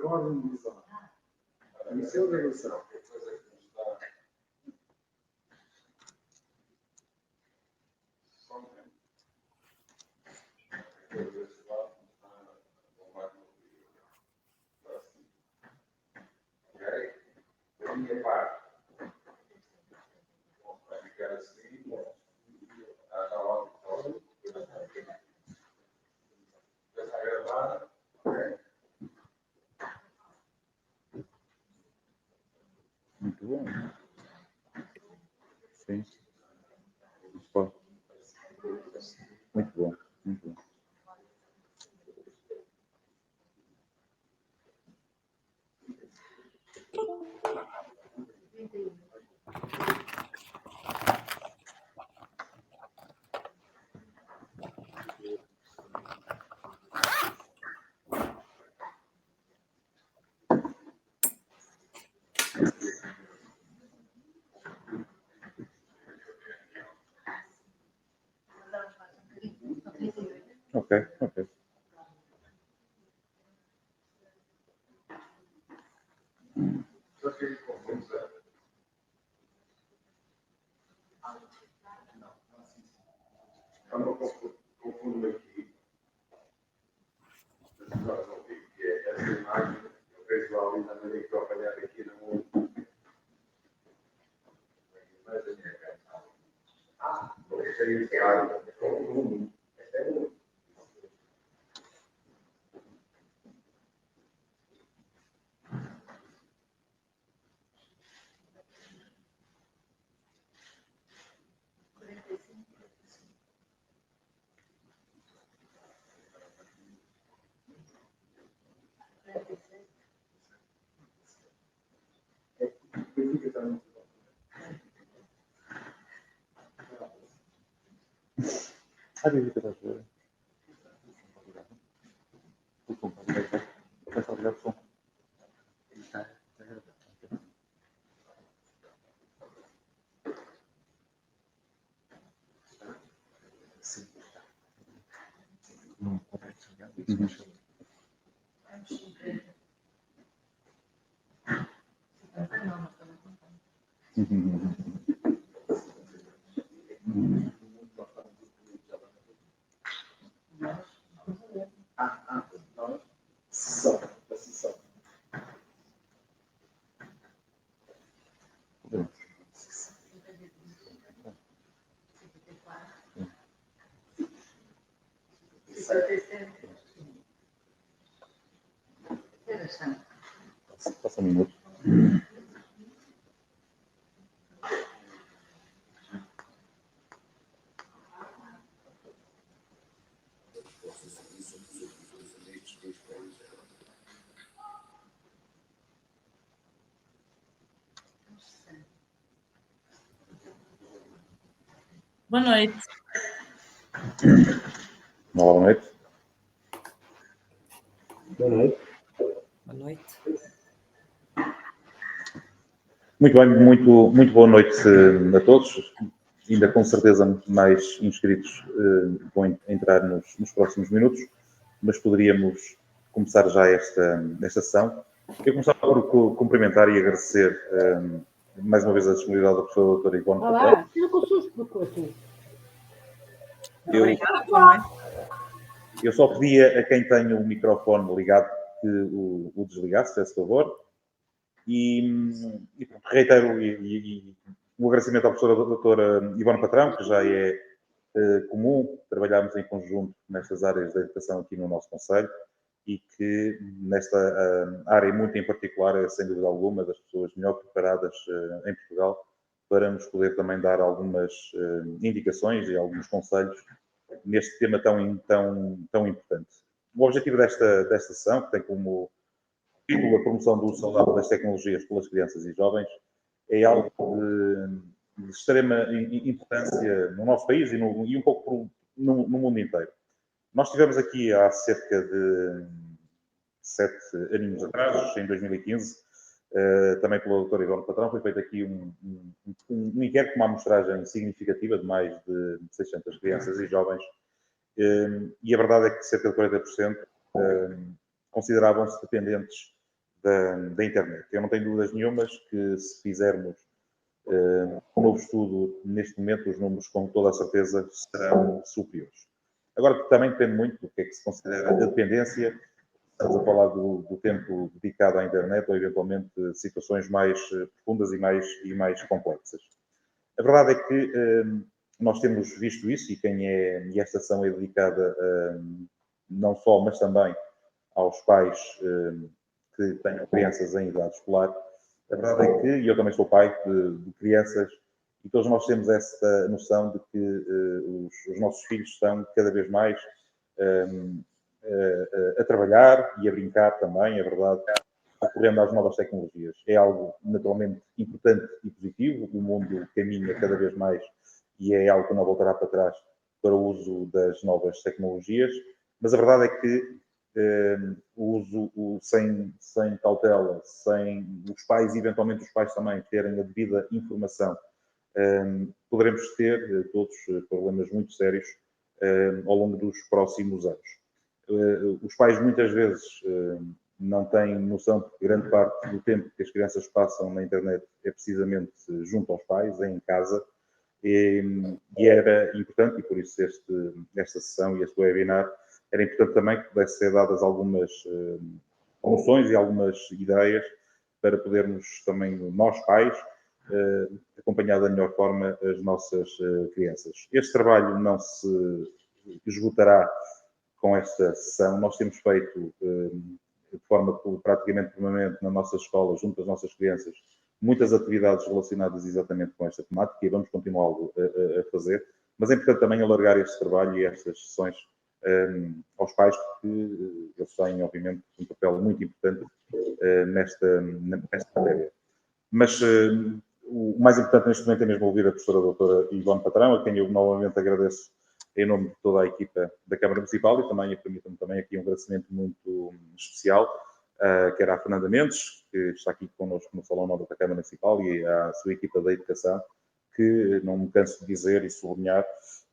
ordem de divisão. Isso é organização. A minha parte vai ficar assim, a ordem já está gravada, ok? Muito bom. Sim. Muito bom, muito bom. Ok, ok. Só que confusão. Confundo aqui. Que é essa imagem, eu vejo lá ali também tenho que trabalhar aqui no mundo. Mas a minha cara. Porque seria o cara. Esta é muito. Ah, devia ter dado. Passa um minuto. Boa noite. Olá, boa noite. Boa noite. Boa noite. Muito bem, muito boa noite a todos. Ainda com certeza mais inscritos vão entrar nos próximos minutos, mas poderíamos começar já esta sessão. Quero começar por cumprimentar e agradecer mais uma vez a disponibilidade da professora doutora Ivone Patrão. Olá, tira com o susto do curso. Obrigada também. Eu só pedia a quem tem o microfone ligado que o desligasse, se faz favor. E reitero o agradecimento à professora doutora Ivone Patrão, que já é comum trabalharmos em conjunto nestas áreas da educação aqui no nosso Conselho e que nesta área muito em particular é, sem dúvida alguma, das pessoas melhor preparadas em Portugal para nos poder também dar algumas indicações e alguns conselhos neste tema tão importante. O objetivo desta sessão, que tem como título a promoção do uso saudável das tecnologias pelas crianças e jovens, é algo de extrema importância no nosso país e um pouco no mundo inteiro. Nós tivemos aqui há cerca de 7 aninhos atrás, em 2015, também pela doutora Ivone Patrão, foi feito aqui um inquérito com uma amostragem significativa de mais de 600 crianças e jovens, e a verdade é que cerca de 40% consideravam-se dependentes da internet. Eu não tenho dúvidas nenhumas que se fizermos um novo estudo, neste momento os números com toda a certeza serão superiores. Agora, também depende muito do que é que se considera a dependência. Estamos a falar do tempo dedicado à internet ou, eventualmente, situações mais profundas e mais complexas. A verdade é que nós temos visto isso, e esta ação é dedicada não só, mas também aos pais que tenham crianças em idade escolar. A verdade é que, e eu também sou pai de crianças, e todos nós temos essa noção de que os nossos filhos estão cada vez mais a trabalhar e a brincar também, é verdade, recorrendo às novas tecnologias. É algo naturalmente importante e positivo, o mundo caminha cada vez mais e é algo que não voltará para trás para o uso das novas tecnologias, mas a verdade é que o uso sem cautela, sem os pais, eventualmente os pais também, terem a devida informação, poderemos ter todos problemas muito sérios ao longo dos próximos anos. Os pais muitas vezes não têm noção de que grande parte do tempo que as crianças passam na internet é precisamente junto aos pais, em casa, e era importante, e por isso esta sessão e este webinar, era importante também que pudesse ser dadas algumas noções e algumas ideias para podermos também, nós pais, acompanhar da melhor forma as nossas crianças. Este trabalho não se esgotará com esta sessão. Nós temos feito de forma praticamente permanente na nossa escola, junto às nossas crianças, muitas atividades relacionadas exatamente com esta temática e vamos continuar a fazer, mas é importante também alargar este trabalho e estas sessões aos pais, porque eles têm, obviamente, um papel muito importante nesta matéria. Mas o mais importante neste momento é mesmo ouvir a professora doutora Ivone Patrão, a quem eu novamente agradeço em nome de toda a equipa da Câmara Municipal e também, permitam-me também aqui um agradecimento muito especial, que era a Fernanda Mendes, que está aqui connosco no Salão Nobre da Câmara Municipal, e à sua equipa da Educação, que não me canso de dizer e sublinhar,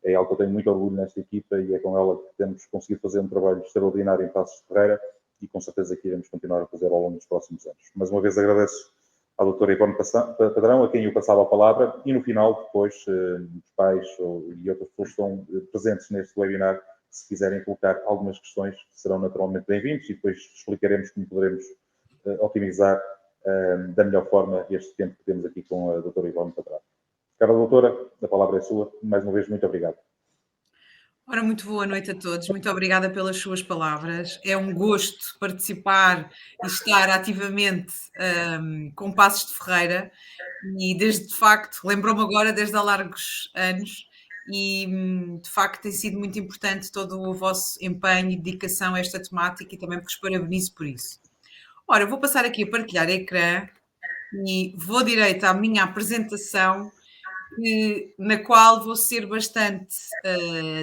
é algo que eu tenho muito orgulho nesta equipa e é com ela que temos conseguido fazer um trabalho extraordinário em Passos de Ferreira e com certeza que iremos continuar a fazer ao longo dos próximos anos. Mais uma vez agradeço à doutora Ivone Padrão, a quem eu passava a palavra, e no final, depois, os pais e outras pessoas que estão presentes neste webinar, se quiserem colocar algumas questões, serão naturalmente bem-vindos e depois explicaremos como poderemos otimizar da melhor forma este tempo que temos aqui com a doutora Ivone Padrão. Cara doutora, a palavra é sua. Mais uma vez, muito obrigado. Ora, muito boa noite a todos. Muito obrigada pelas suas palavras. É um gosto participar e estar ativamente com Passos de Ferreira e desde, de facto, lembrou-me agora desde há largos anos e, de facto, tem sido muito importante todo o vosso empenho e dedicação a esta temática e também vos parabenizo por isso. Ora, vou passar aqui a partilhar ecrã e vou direito à minha apresentação, na qual vou ser bastante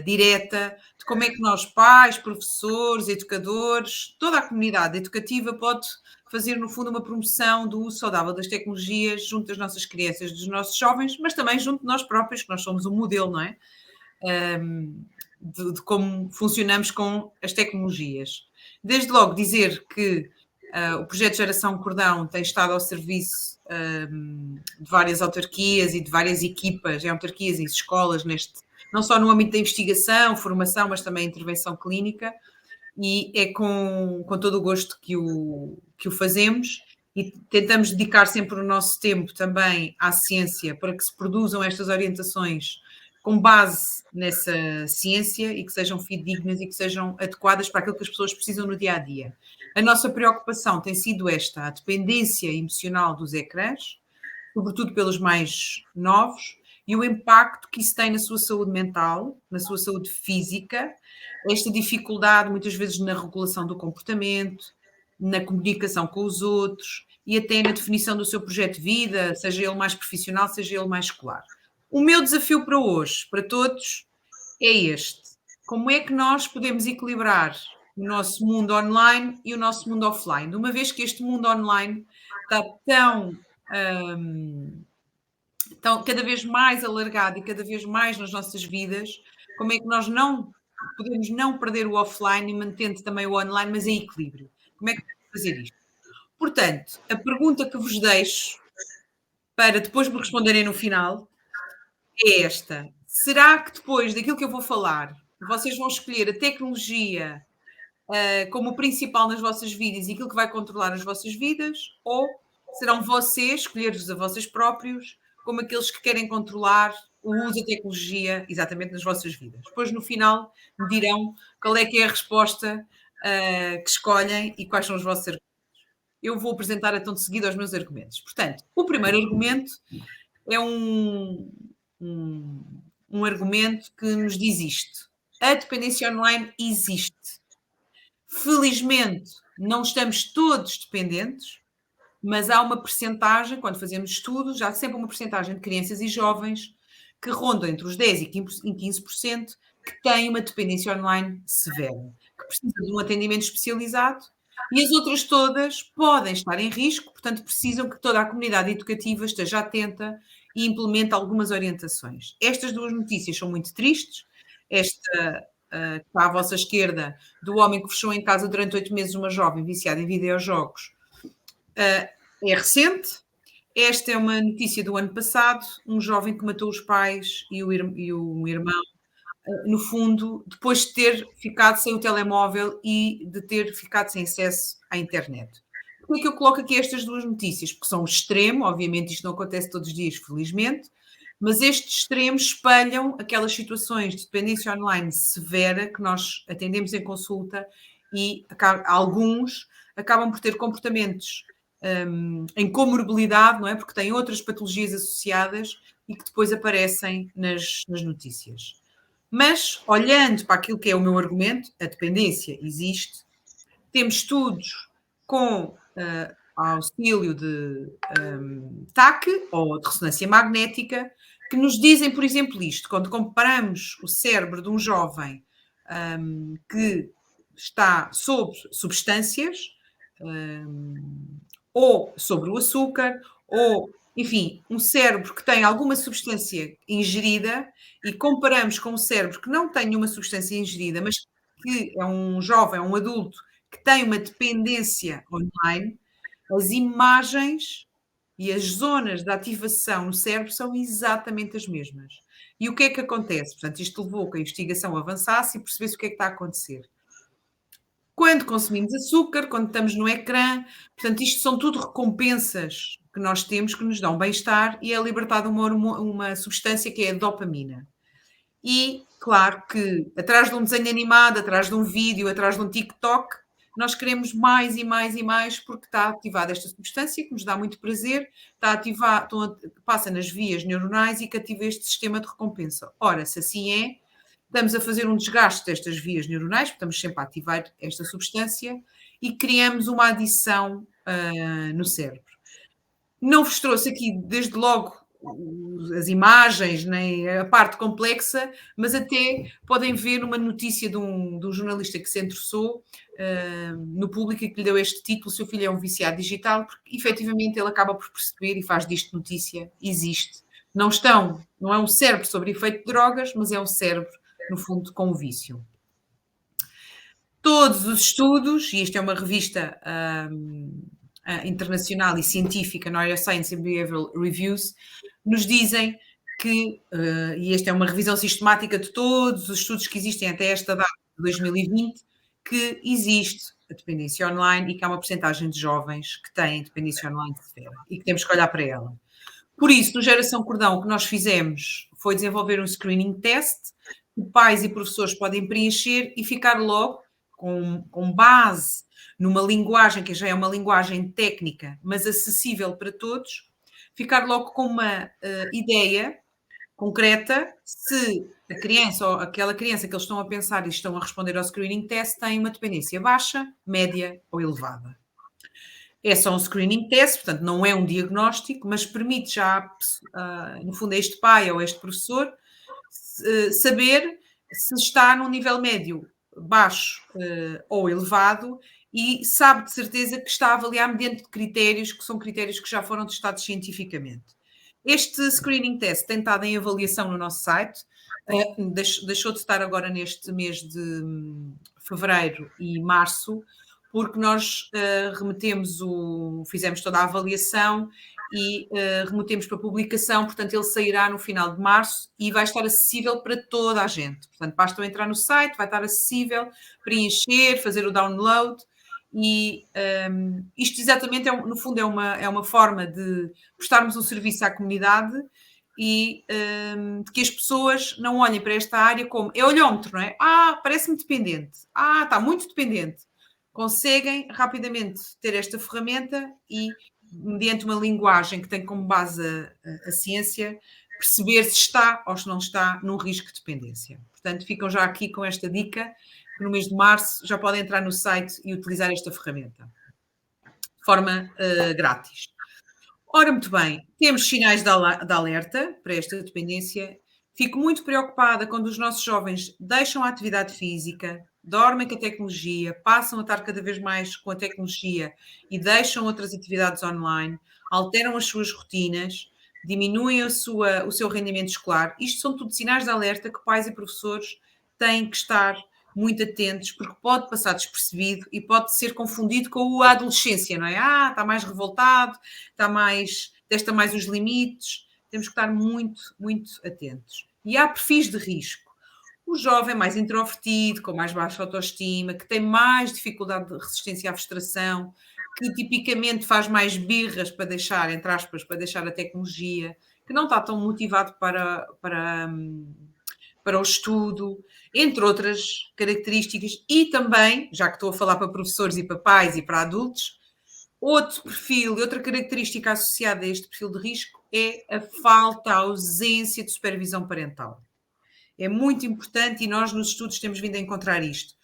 direta de como é que nós, pais, professores, educadores, toda a comunidade educativa pode fazer, no fundo, uma promoção do uso saudável das tecnologias junto das nossas crianças, dos nossos jovens, mas também junto de nós próprios, que nós somos um modelo, não é? De como funcionamos com as tecnologias. Desde logo dizer que o projeto Geração Cordão tem estado ao serviço de várias autarquias e de várias equipas em autarquias e escolas, não só no âmbito da investigação, formação, mas também intervenção clínica, e é com todo o gosto que o fazemos e tentamos dedicar sempre o nosso tempo também à ciência para que se produzam estas orientações com base nessa ciência e que sejam fidedignas e que sejam adequadas para aquilo que as pessoas precisam no dia a dia. A nossa preocupação tem sido esta, a dependência emocional dos ecrãs, sobretudo pelos mais novos, e o impacto que isso tem na sua saúde mental, na sua saúde física, esta dificuldade muitas vezes na regulação do comportamento, na comunicação com os outros e até na definição do seu projeto de vida, seja ele mais profissional, seja ele mais escolar. O meu desafio para hoje, para todos, é este. Como é que nós podemos equilibrar o nosso mundo online e o nosso mundo offline? De uma vez que este mundo online está tão cada vez mais alargado e cada vez mais nas nossas vidas, como é que nós não podemos não perder o offline e mantendo também o online, mas em equilíbrio? Como é que podemos fazer isto? Portanto, a pergunta que vos deixo, para depois me responderem no final, é esta. Será que depois daquilo que eu vou falar, vocês vão escolher a tecnologia como o principal nas vossas vidas e aquilo que vai controlar as vossas vidas? Ou serão vocês, escolher-vos a vocês próprios, como aqueles que querem controlar o uso da tecnologia exatamente nas vossas vidas? Depois, no final, me dirão qual é que é a resposta que escolhem e quais são os vossos argumentos. Eu vou apresentar então de seguida os meus argumentos. Portanto, o primeiro argumento é um argumento que nos diz isto. A dependência online existe. Felizmente, não estamos todos dependentes, mas há uma percentagem, quando fazemos estudos, há sempre uma percentagem de crianças e jovens que rondam entre os 10% e 15% que têm uma dependência online severa, que precisam de um atendimento especializado, e as outras todas podem estar em risco, portanto, precisam que toda a comunidade educativa esteja atenta e implemente algumas orientações. Estas duas notícias são muito tristes. Esta que está à vossa esquerda, do homem que fechou em casa durante 8 meses uma jovem viciada em videojogos, é recente. Esta é uma notícia do ano passado, um jovem que matou os pais e um irmão, no fundo, depois de ter ficado sem o telemóvel e de ter ficado sem acesso à internet. Por que é que eu coloco aqui estas duas notícias? Porque são extremo, obviamente isto não acontece todos os dias, felizmente, mas estes extremos espelham aquelas situações de dependência online severa que nós atendemos em consulta e alguns acabam por ter comportamentos em comorbilidade, não é? Porque têm outras patologias associadas e que depois aparecem nas notícias. Mas, olhando para aquilo que é o meu argumento, a dependência existe, temos estudos com auxílio de TAC ou de ressonância magnética que nos dizem, por exemplo, isto. Quando comparamos o cérebro de um jovem que está sob substâncias ou sobre o açúcar, ou, enfim, um cérebro que tem alguma substância ingerida e comparamos com um cérebro que não tem nenhuma substância ingerida, mas que é um jovem, um adulto, que tem uma dependência online, as imagens e as zonas de ativação no cérebro são exatamente as mesmas. E o que é que acontece? Portanto, isto levou que a investigação avançasse e percebesse o que é que está a acontecer. Quando consumimos açúcar, quando estamos no ecrã, portanto, isto são tudo recompensas que nós temos que nos dão bem-estar e é libertada uma substância que é a dopamina. E, claro, que atrás de um desenho animado, atrás de um vídeo, atrás de um TikTok, nós queremos mais e mais e mais porque está ativada esta substância que nos dá muito prazer, passa nas vias neuronais e que ativa este sistema de recompensa. Ora, se assim é, estamos a fazer um desgaste destas vias neuronais, porque estamos sempre a ativar esta substância e criamos uma adição no cérebro. Não vos trouxe aqui, desde logo, as imagens, nem a parte complexa, mas até podem ver uma notícia de um jornalista que se interessou no Público e que lhe deu este título, Seu Filho é um Viciado Digital, porque efetivamente ele acaba por perceber e faz disto notícia, existe. Não é um cérebro sobre efeito de drogas, mas é um cérebro, no fundo, com vício. Todos os estudos, e isto é uma revista internacional e científica, Neuroscience and Behavioral Reviews, nos dizem que, e esta é uma revisão sistemática de todos os estudos que existem até esta data de 2020, que existe a dependência online e que há uma porcentagem de jovens que têm dependência online severa e que temos que olhar para ela. Por isso, no Geração Cordão, o que nós fizemos foi desenvolver um screening test que pais e professores podem preencher e ficar logo com base numa linguagem que já é uma linguagem técnica, mas acessível para todos, ficar logo com uma ideia concreta se a criança ou aquela criança que eles estão a pensar e estão a responder ao screening test tem uma dependência baixa, média ou elevada. É só um screening test, portanto não é um diagnóstico, mas permite já, no fundo, a este pai ou a este professor saber se está num nível médio, baixo ou elevado e sabe de certeza que está a avaliar mediante critérios que são critérios que já foram testados cientificamente. Este screening test tem estado em avaliação no nosso site, deixou de estar agora neste mês de fevereiro e março, porque nós fizemos toda a avaliação e remetemos para publicação, portanto ele sairá no final de março e vai estar acessível para toda a gente. Portanto, basta entrar no site, vai estar acessível, preencher, fazer o download e isto exatamente, no fundo, é uma forma de prestarmos um serviço à comunidade e de que as pessoas não olhem para esta área como é olhómetro, não é? Parece-me dependente. Está muito dependente. Conseguem rapidamente ter esta ferramenta e, mediante uma linguagem que tem como base a ciência, perceber se está ou se não está num risco de dependência. Portanto, ficam já aqui com esta dica, que no mês de março já podem entrar no site e utilizar esta ferramenta de forma grátis. Ora, muito bem, temos sinais de alerta para esta dependência. Fico muito preocupada quando os nossos jovens deixam a atividade física, dormem com a tecnologia, passam a estar cada vez mais com a tecnologia e deixam outras atividades online, alteram as suas rotinas, diminuem o seu rendimento escolar. Isto são tudo sinais de alerta que pais e professores têm que estar muito atentos, porque pode passar despercebido e pode ser confundido com a adolescência, não é? Está mais revoltado, testa mais os limites. Temos que estar muito, muito atentos. E há perfis de risco. O jovem mais introvertido, com mais baixa autoestima, que tem mais dificuldade de resistência à frustração, que tipicamente faz mais birras para deixar, entre aspas, para deixar a tecnologia, que não está tão motivado para o estudo, entre outras características, e também, já que estou a falar para professores e para pais e para adultos, outro perfil e outra característica associada a este perfil de risco é a falta, a ausência de supervisão parental. É muito importante e nós nos estudos temos vindo a encontrar isto.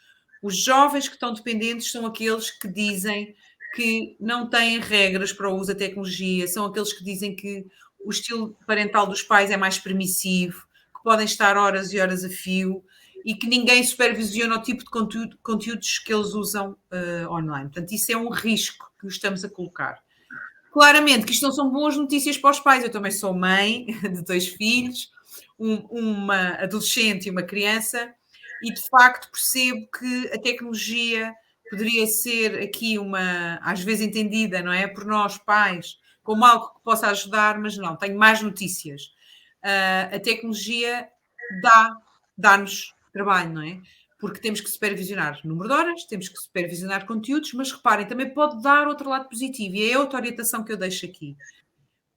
Os jovens que estão dependentes são aqueles que dizem que não têm regras para o uso da tecnologia, são aqueles que dizem que o estilo parental dos pais é mais permissivo, que podem estar horas e horas a fio e que ninguém supervisiona o tipo de conteúdos que eles usam online. Portanto, isso é um risco que estamos a colocar. Claramente que isto não são boas notícias para os pais. Eu também sou mãe de 2 filhos, uma adolescente e uma criança, e de facto percebo que a tecnologia poderia ser aqui às vezes entendida, não é? Por nós, pais, como algo que possa ajudar, mas não, tenho mais notícias. A tecnologia dá-nos trabalho, não é? Porque temos que supervisionar o número de horas, temos que supervisionar conteúdos, mas reparem, também pode dar outro lado positivo, e é outra orientação que eu deixo aqui.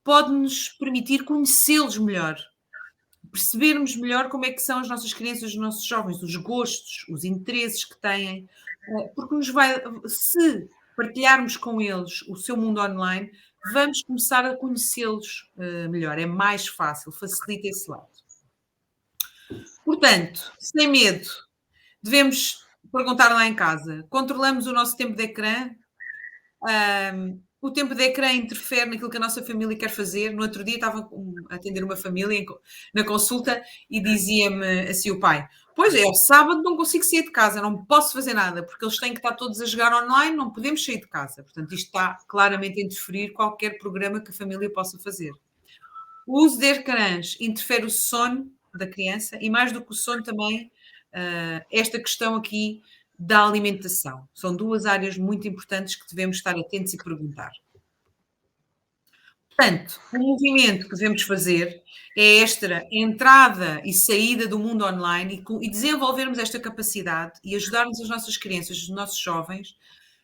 Pode-nos permitir conhecê-los melhor, percebermos melhor como é que são as nossas crianças, os nossos jovens, os gostos, os interesses que têm, porque se partilharmos com eles o seu mundo online, vamos começar a conhecê-los melhor, é mais fácil, facilita esse lado. Portanto, sem medo, devemos perguntar lá em casa, controlamos o nosso tempo de ecrã? O tempo de ecrã interfere naquilo que a nossa família quer fazer. No outro dia estava a atender uma família na consulta e dizia-me assim o pai: pois é, ao sábado não consigo sair de casa, não posso fazer nada, porque eles têm que estar todos a jogar online, não podemos sair de casa. Portanto, isto está claramente a interferir qualquer programa que a família possa fazer. O uso de ecrãs interfere o sono da criança e, mais do que o sono, também esta questão aqui da alimentação. São 2 áreas muito importantes que devemos estar atentos e perguntar. Portanto, o movimento que devemos fazer é esta entrada e saída do mundo online e desenvolvermos esta capacidade e ajudarmos as nossas crianças, os nossos jovens,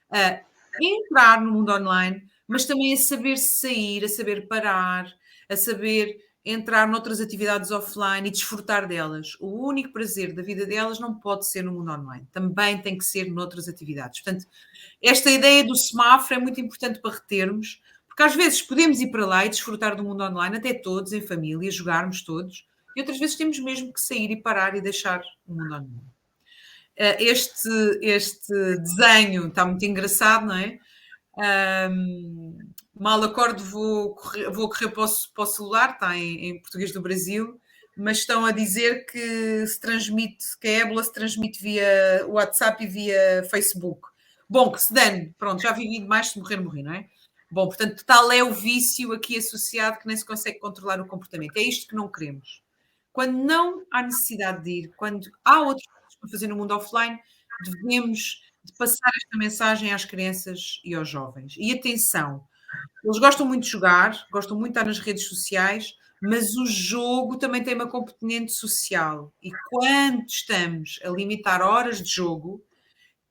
a entrar no mundo online, mas também a saber sair, a saber parar, a saber entrar noutras atividades offline e desfrutar delas. O único prazer da vida delas não pode ser no mundo online, também tem que ser noutras atividades. Portanto, esta ideia do semáforo é muito importante para retermos, porque às vezes podemos ir para lá e desfrutar do mundo online, até todos, em família, jogarmos todos, e outras vezes temos mesmo que sair e parar e deixar o mundo online. Este desenho está muito engraçado, não é? Mal acordo, vou correr para o celular, está em português do Brasil, mas estão a dizer que a ébola se transmite via WhatsApp e via Facebook. Bom, que se dane, pronto, já vivi demais, se morrer, morri, não é? Bom, portanto, tal é o vício aqui associado que nem se consegue controlar o comportamento. É isto que não queremos. Quando não há necessidade de ir, quando há outras coisas para fazer no mundo offline, devemos de passar esta mensagem às crianças e aos jovens. E atenção, eles gostam muito de jogar, gostam muito de estar nas redes sociais, mas o jogo também tem uma componente social. E quando estamos a limitar horas de jogo,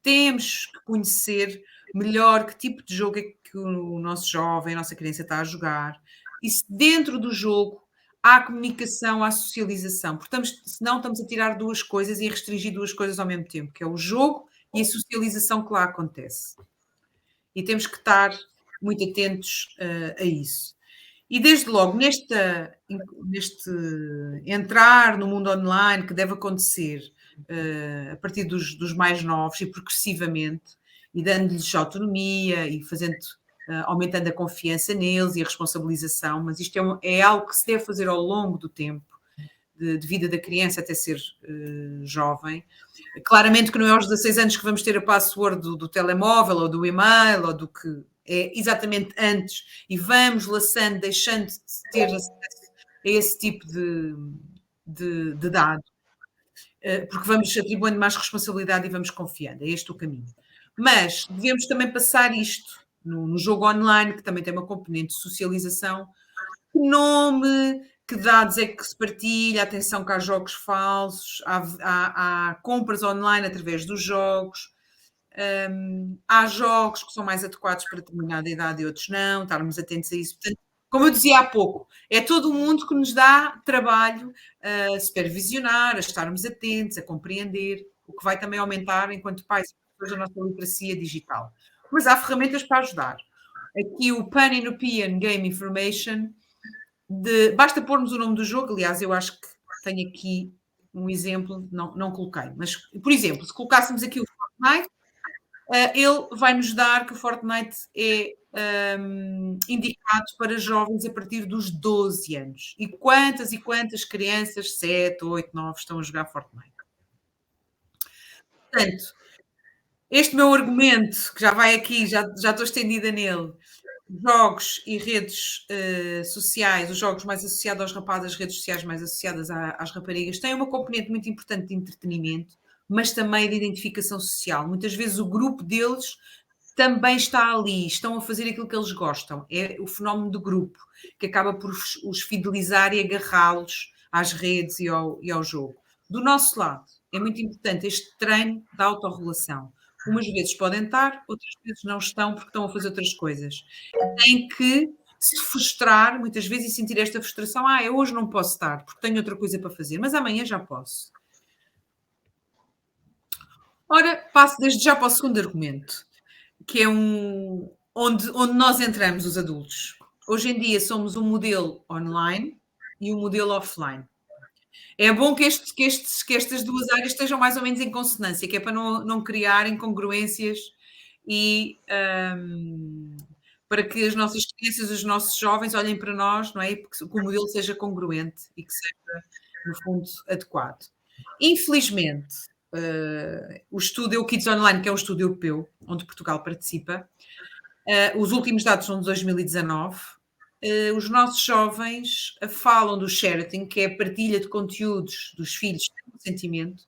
temos que conhecer melhor que tipo de jogo é que o nosso jovem, a nossa criança está a jogar. E se dentro do jogo há comunicação, há socialização. Porque senão estamos a tirar duas coisas e a restringir duas coisas ao mesmo tempo, que é o jogo e a socialização que lá acontece. E temos que estar muito atentos a isso. E desde logo, neste entrar no mundo online que deve acontecer a partir dos mais novos e progressivamente, e dando-lhes autonomia e aumentando a confiança neles e a responsabilização, mas isto é algo que se deve fazer ao longo do tempo de vida da criança até ser jovem. Claramente que não é aos 16 anos que vamos ter a password do telemóvel ou do e-mail ou do que é exatamente antes, e vamos laçando, deixando de ter acesso a esse tipo de dados, porque vamos atribuindo mais responsabilidade e vamos confiando, é este o caminho. Mas devemos também passar isto no jogo online, que também tem uma componente de socialização. Que nome, que dados é que se partilha? Atenção que há jogos falsos, há compras online através dos jogos, há jogos que são mais adequados para determinada idade e outros não, estarmos atentos a isso. Portanto, como eu dizia há pouco, é todo o mundo que nos dá trabalho a supervisionar, a estarmos atentos, a compreender, o que vai também aumentar, enquanto pais, a nossa literacia digital. Mas há ferramentas para ajudar. Aqui o Pan-European Game Information, basta pormos o nome do jogo, aliás, eu acho que tenho aqui um exemplo, não coloquei, mas, por exemplo, se colocássemos aqui o Fortnite, ele vai nos dar que o Fortnite é indicado para jovens a partir dos 12 anos. E quantas crianças, 7, 8, 9, estão a jogar Fortnite? Portanto, este meu argumento, que já vai aqui, já estou estendida nele, jogos e redes sociais, os jogos mais associados aos rapazes, as redes sociais mais associadas às raparigas, têm uma componente muito importante de entretenimento, mas também de identificação social. Muitas vezes o grupo deles também está ali, estão a fazer aquilo que eles gostam. É o fenómeno do grupo, que acaba por os fidelizar e agarrá-los às redes e ao jogo. Do nosso lado, é muito importante este treino da autorregulação. Umas vezes podem estar, outras vezes não estão porque estão a fazer outras coisas. Têm que se frustrar muitas vezes e sentir esta frustração. Eu hoje não posso estar porque tenho outra coisa para fazer, mas amanhã já posso. Ora, passo desde já para o segundo argumento, que é onde nós entramos, os adultos. Hoje em dia somos um modelo online e um modelo offline. É bom que estas duas áreas estejam mais ou menos em consonância, que é para não criar incongruências e para que as nossas crianças, os nossos jovens olhem para nós, não é? E que o modelo seja congruente e que seja, no fundo, adequado. Infelizmente, o estudo EUKids Online, que é um estudo europeu, onde Portugal participa, os últimos dados são de 2019, os nossos jovens falam do sharing, que é a partilha de conteúdos dos filhos sem consentimento,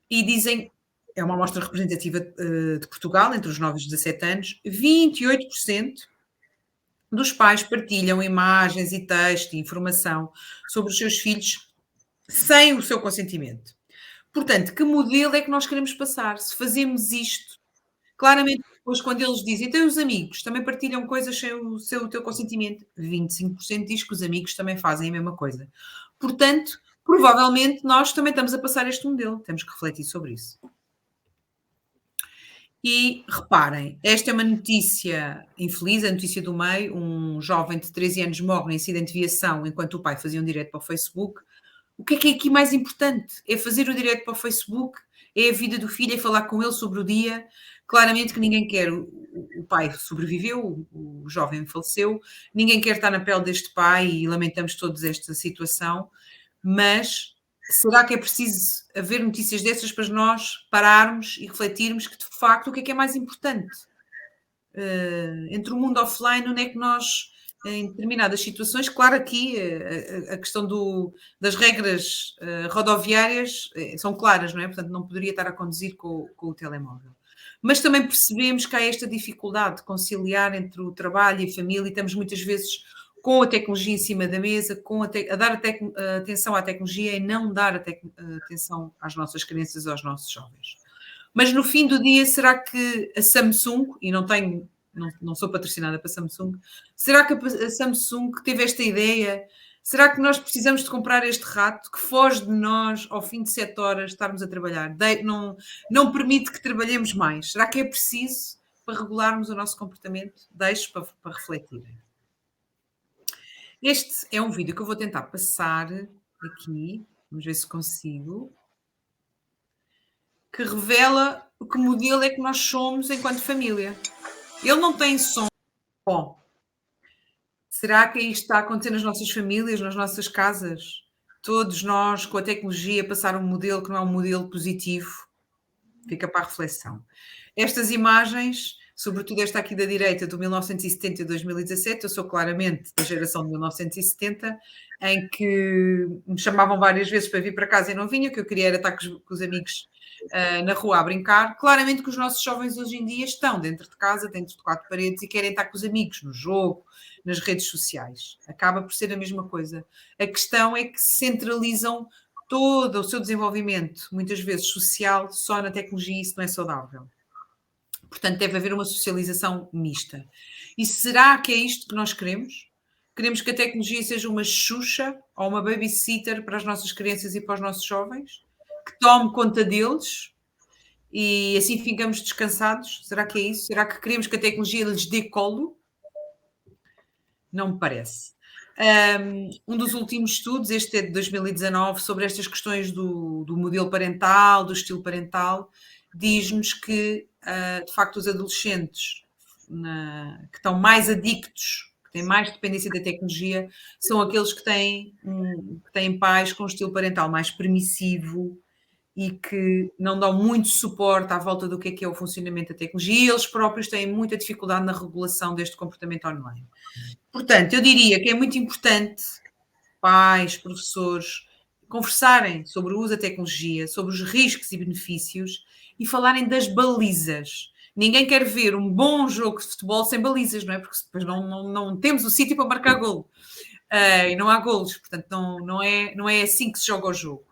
e dizem, é uma amostra representativa de Portugal, entre os 9 e os 17 anos, 28% dos pais partilham imagens e texto e informação sobre os seus filhos sem o seu consentimento. Portanto, que modelo é que nós queremos passar? Se fazemos isto, claramente depois quando eles dizem, então os amigos também partilham coisas sem o teu consentimento, 25% diz que os amigos também fazem a mesma coisa. Portanto, provavelmente nós também estamos a passar este modelo, temos que refletir sobre isso. E reparem, esta é uma notícia infeliz, a notícia do meio, um jovem de 13 anos morre em acidente de viação enquanto o pai fazia um direto para o Facebook. O que é aqui mais importante? É fazer o direto para o Facebook? É a vida do filho? É falar com ele sobre o dia? Claramente que ninguém quer, o pai sobreviveu, o jovem faleceu, ninguém quer estar na pele deste pai e lamentamos todos esta situação, mas será que é preciso haver notícias dessas para nós pararmos e refletirmos que, de facto, o que é mais importante? Entre o mundo offline, onde é que nós em determinadas situações, claro, aqui a questão das regras rodoviárias são claras, não é? Portanto, não poderia estar a conduzir com o telemóvel. Mas também percebemos que há esta dificuldade de conciliar entre o trabalho e a família, e estamos muitas vezes com a tecnologia em cima da mesa, a dar atenção à tecnologia e não dar atenção às nossas crianças, aos nossos jovens. Mas no fim do dia, será que a Samsung, e não sou patrocinada para Samsung, será que a Samsung que teve esta ideia, será que nós precisamos de comprar este rato que foge de nós ao fim de 7 horas estarmos a trabalhar? Não permite que trabalhemos mais. Será que é preciso para regularmos o nosso comportamento? Deixo para refletirem. Este é um vídeo que eu vou tentar passar aqui, vamos ver se consigo, que revela que modelo é que nós somos enquanto família. Ele não tem som. Bom, será que isto está a acontecer nas nossas famílias, nas nossas casas? Todos nós, com a tecnologia, passar um modelo que não é um modelo positivo? Fica para a reflexão. Estas imagens, sobretudo esta aqui da direita, do 1970 e 2017, eu sou claramente da geração de 1970, em que me chamavam várias vezes para vir para casa e não vinha, que eu queria era estar com os amigos na rua a brincar. Claramente que os nossos jovens hoje em dia estão dentro de casa, dentro de 4 paredes, e querem estar com os amigos no jogo, nas redes sociais. Acaba por ser a mesma coisa. A questão é que centralizam todo o seu desenvolvimento, muitas vezes social, só na tecnologia, e isso não é saudável. Portanto, deve haver uma socialização mista. E será que é isto que nós queremos? Queremos que a tecnologia seja uma Xuxa ou uma babysitter para as nossas crianças e para os nossos jovens? Que tome conta deles e assim ficamos descansados? Será que é isso? Será que queremos que a tecnologia lhes dê colo? Não me parece. Um dos últimos estudos, este é de 2019, sobre estas questões do modelo parental, do estilo parental, diz-nos que, de facto, os adolescentes que estão mais adictos, que têm mais dependência da tecnologia, são aqueles que têm pais com um estilo parental mais permissivo e que não dão muito suporte à volta do que é o funcionamento da tecnologia, e eles próprios têm muita dificuldade na regulação deste comportamento online. Portanto, eu diria que é muito importante pais, professores, conversarem sobre o uso da tecnologia, sobre os riscos e benefícios e falarem das balizas. Ninguém quer ver um bom jogo de futebol sem balizas, não é? Porque depois não temos o sítio para marcar golo. E não há golos, portanto, não é assim que se joga o jogo.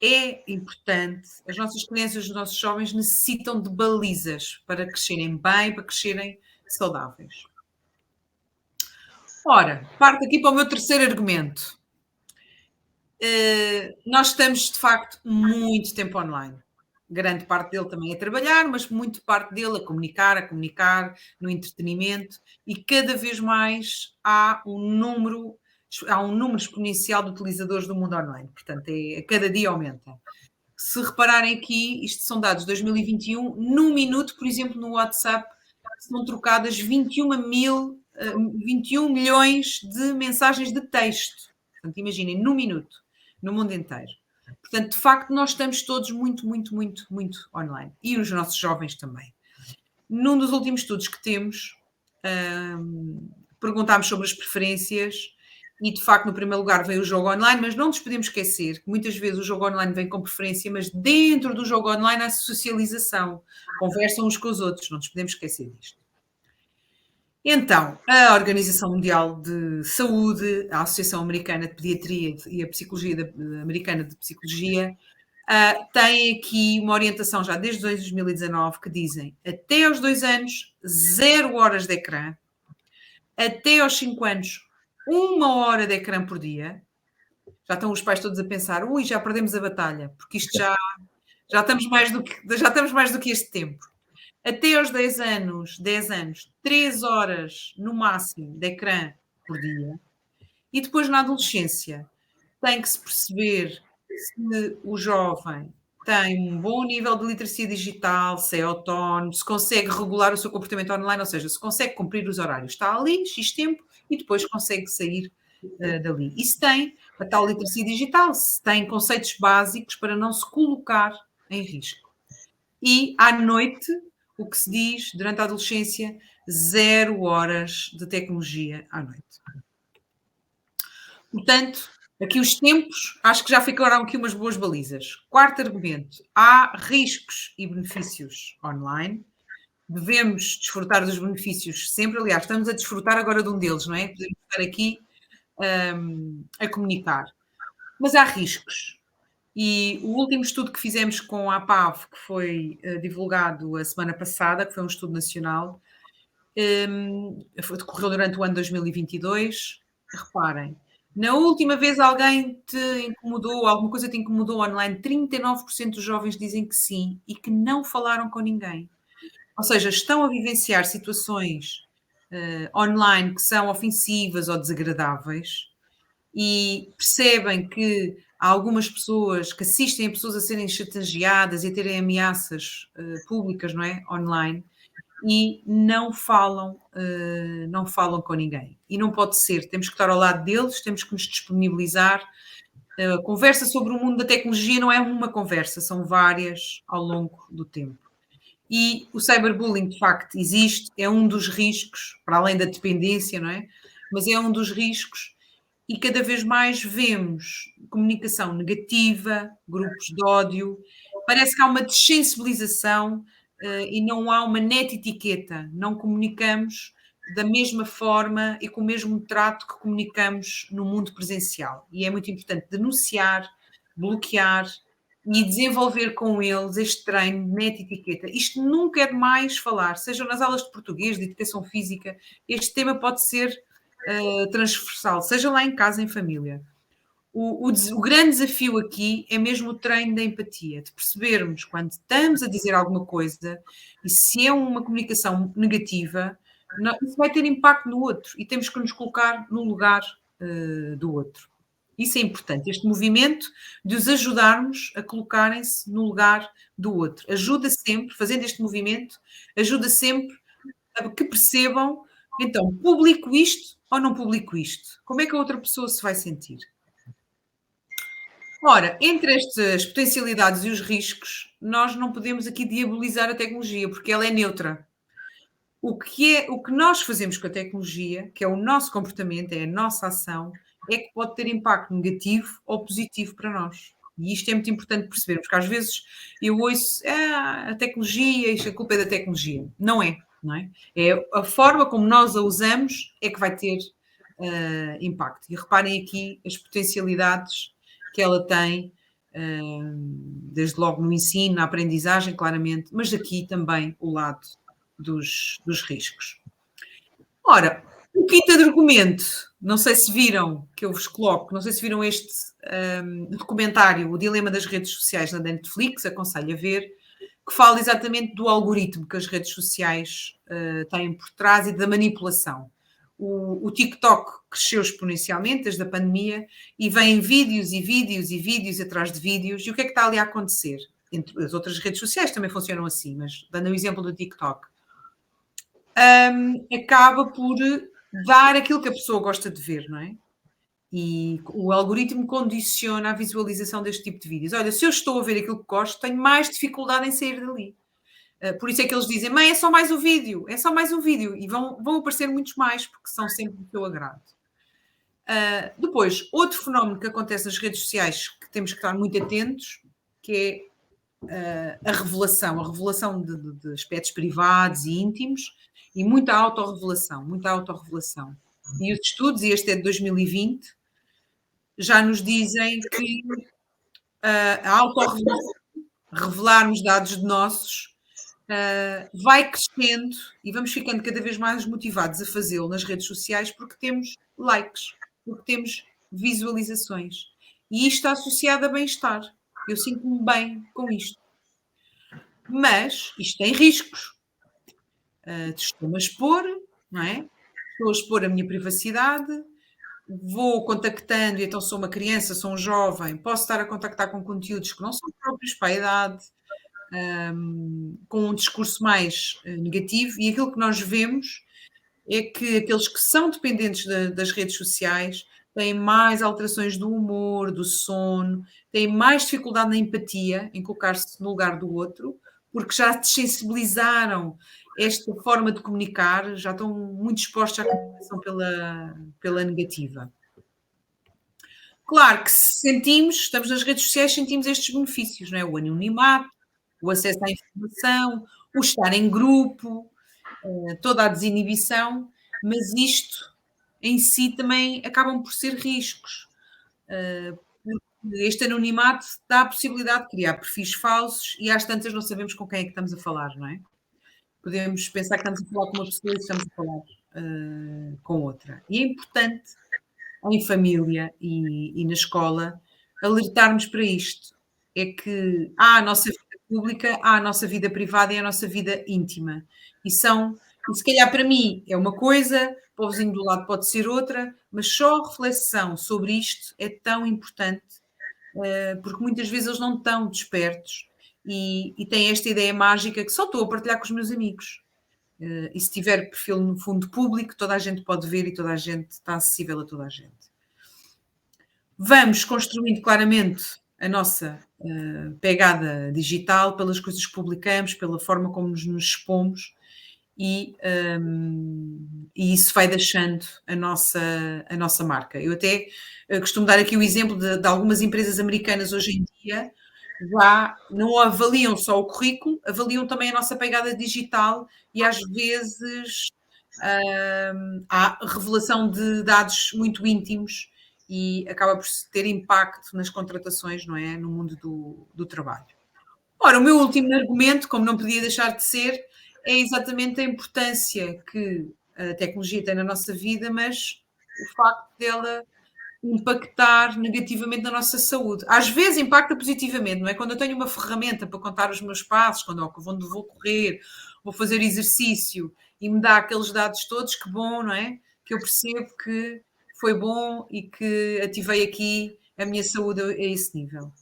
É importante, as nossas crianças, os nossos jovens necessitam de balizas para crescerem bem, para crescerem saudáveis. Ora, parto aqui para o meu terceiro argumento. Nós estamos, de facto, muito tempo online. Grande parte dele também a trabalhar, mas muito parte dele a comunicar no entretenimento, e cada vez mais há um número exponencial de utilizadores do mundo online. Portanto, a cada dia aumenta. Se repararem aqui, isto são dados de 2021, num minuto, por exemplo, no WhatsApp, são trocadas 21 milhões de mensagens de texto. Portanto, imaginem, num minuto, no mundo inteiro. Portanto, de facto, nós estamos todos muito online. E os nossos jovens também. Num dos últimos estudos que temos, perguntámos sobre as preferências e, de facto, no primeiro lugar vem o jogo online, mas não nos podemos esquecer que muitas vezes o jogo online vem com preferência, mas dentro do jogo online há socialização. Conversam uns com os outros, não nos podemos esquecer disto. Então, a Organização Mundial de Saúde, a Associação Americana de Pediatria e a Psicologia Americana de Psicologia têm aqui uma orientação já desde 2019 que dizem até aos 2 anos, 0 horas de ecrã, até aos 5 anos, 1 hora de ecrã por dia. Já estão os pais todos a pensar, já perdemos a batalha, porque isto já estamos mais do que este tempo. Até aos 10 anos, 3 horas no máximo de ecrã por dia. E depois, na adolescência, tem que se perceber se o jovem tem um bom nível de literacia digital, se é autónomo, se consegue regular o seu comportamento online, ou seja, se consegue cumprir os horários. Está ali, X tempo, e depois consegue sair dali. E se tem a tal literacia digital, se tem conceitos básicos para não se colocar em risco. E, à noite, o que se diz durante a adolescência, 0 horas de tecnologia à noite. Portanto, aqui os tempos, acho que já ficaram aqui umas boas balizas. Quarto argumento, há riscos e benefícios online. Devemos desfrutar dos benefícios sempre. Aliás, estamos a desfrutar agora de um deles, não é? Podemos estar aqui a comunicar. Mas há riscos. E o último estudo que fizemos com a APAV, que foi divulgado a semana passada, que foi um estudo nacional, decorreu durante o ano 2022. Reparem, na última vez alguém te incomodou, alguma coisa te incomodou online, 39% dos jovens dizem que sim e que não falaram com ninguém. Ou seja, estão a vivenciar situações online que são ofensivas ou desagradáveis e percebem que há algumas pessoas que assistem a pessoas a serem chantageadas e a terem ameaças públicas, não é? Online, e não falam com ninguém. E não pode ser, temos que estar ao lado deles, temos que nos disponibilizar. A conversa sobre o mundo da tecnologia não é uma conversa, são várias ao longo do tempo. E o cyberbullying, de facto, existe, é um dos riscos, para além da dependência, não é? Mas é um dos riscos e cada vez mais vemos comunicação negativa, grupos de ódio, parece que há uma desensibilização e não há uma neta etiqueta, não comunicamos da mesma forma e com o mesmo trato que comunicamos no mundo presencial. E é muito importante denunciar, bloquear e desenvolver com eles este treino de neta etiqueta. Isto nunca é demais falar, sejam nas aulas de português, de educação física, este tema pode ser transversal, seja lá em casa, em família. O grande desafio aqui é mesmo o treino da empatia, de percebermos quando estamos a dizer alguma coisa e se é uma comunicação negativa, isso vai ter impacto no outro e temos que nos colocar no lugar do outro. Isso é importante, este movimento de os ajudarmos a colocarem-se no lugar do outro. Ajuda sempre, fazendo este movimento, ajuda sempre a que percebam, então, publico isto ou não publico isto? Como é que a outra pessoa se vai sentir? Ora, entre estas potencialidades e os riscos, nós não podemos aqui diabolizar a tecnologia, porque ela é neutra. O que nós fazemos com a tecnologia, que é o nosso comportamento, é a nossa ação, é que pode ter impacto negativo ou positivo para nós. E isto é muito importante perceber, porque às vezes eu ouço a tecnologia, isto a culpa é da tecnologia. Não é, não é? É a forma como nós a usamos é que vai ter impacto. E reparem aqui as potencialidades que ela tem, desde logo no ensino, na aprendizagem, claramente, mas aqui também o lado dos riscos. Ora, o quinto argumento, não sei se viram, que eu vos coloco, não sei se viram este documentário, O Dilema das Redes Sociais na Netflix, aconselho a ver, que fala exatamente do algoritmo que as redes sociais têm por trás e da manipulação. O TikTok cresceu exponencialmente desde a pandemia e vêm vídeos e vídeos e vídeos atrás de vídeos. E o que é que está ali a acontecer? Entre as outras redes sociais também funcionam assim, mas dando o exemplo do TikTok, acaba por dar aquilo que a pessoa gosta de ver, não é? E o algoritmo condiciona a visualização deste tipo de vídeos. Olha, se eu estou a ver aquilo que gosto, tenho mais dificuldade em sair dali. Por isso é que eles dizem, mãe, é só mais um vídeo, é só mais um vídeo. E vão aparecer muitos mais, porque são sempre do teu agrado. Depois, outro fenómeno que acontece nas redes sociais, que temos que estar muito atentos, que é a revelação de aspectos privados e íntimos, e muita autorrevelação. E os estudos, e este é de 2020, já nos dizem que a autorrevelação, revelarmos dados nossos, vai crescendo e vamos ficando cada vez mais motivados a fazê-lo nas redes sociais porque temos likes, porque temos visualizações. E isto está associado a bem-estar. Eu sinto-me bem com isto. Mas isto tem riscos. Estou-me a expor, não é? Estou a expor a minha privacidade, vou contactando, e então sou uma criança, sou um jovem, posso estar a contactar com conteúdos que não são próprios para a idade, com um discurso mais negativo, e aquilo que nós vemos é que aqueles que são dependentes das redes sociais têm mais alterações do humor, do sono, têm mais dificuldade na empatia, em colocar-se no lugar do outro, porque já desensibilizaram esta forma de comunicar, já estão muito expostos à comunicação pela negativa. Claro que se sentimos, estamos nas redes sociais, sentimos estes benefícios, não é? O anonimato, o acesso à informação, o estar em grupo, toda a desinibição, mas isto em si também acabam por ser riscos. Porque este anonimato dá a possibilidade de criar perfis falsos e às tantas não sabemos com quem é que estamos a falar, não é? Podemos pensar que estamos a falar com uma pessoa e estamos a falar com outra. E é importante, em família e na escola, alertarmos para isto. É que há a nossa vida pública, há a nossa vida privada e a nossa vida íntima. E se calhar para mim é uma coisa, para o vizinho do lado pode ser outra, mas só a reflexão sobre isto é tão importante, porque muitas vezes eles não estão despertos e têm esta ideia mágica que só estou a partilhar com os meus amigos. E se tiver perfil no fundo público, toda a gente pode ver e toda a gente está acessível a toda a gente. Vamos construindo claramente a nossa pegada digital pelas coisas que publicamos, pela forma como nos expomos e isso vai deixando a nossa marca. Eu até costumo dar aqui o exemplo de algumas empresas americanas hoje em dia já não avaliam só o currículo, avaliam também a nossa pegada digital e às vezes há revelação de dados muito íntimos e acaba por ter impacto nas contratações, não é? No mundo do trabalho. Ora, o meu último argumento, como não podia deixar de ser, é exatamente a importância que a tecnologia tem na nossa vida, mas o facto dela impactar negativamente na nossa saúde. Às vezes impacta positivamente, não é? Quando eu tenho uma ferramenta para contar os meus passos, onde vou correr, vou fazer exercício e me dá aqueles dados todos, que bom, não é? Que eu percebo que foi bom e que ativei aqui a minha saúde a esse nível.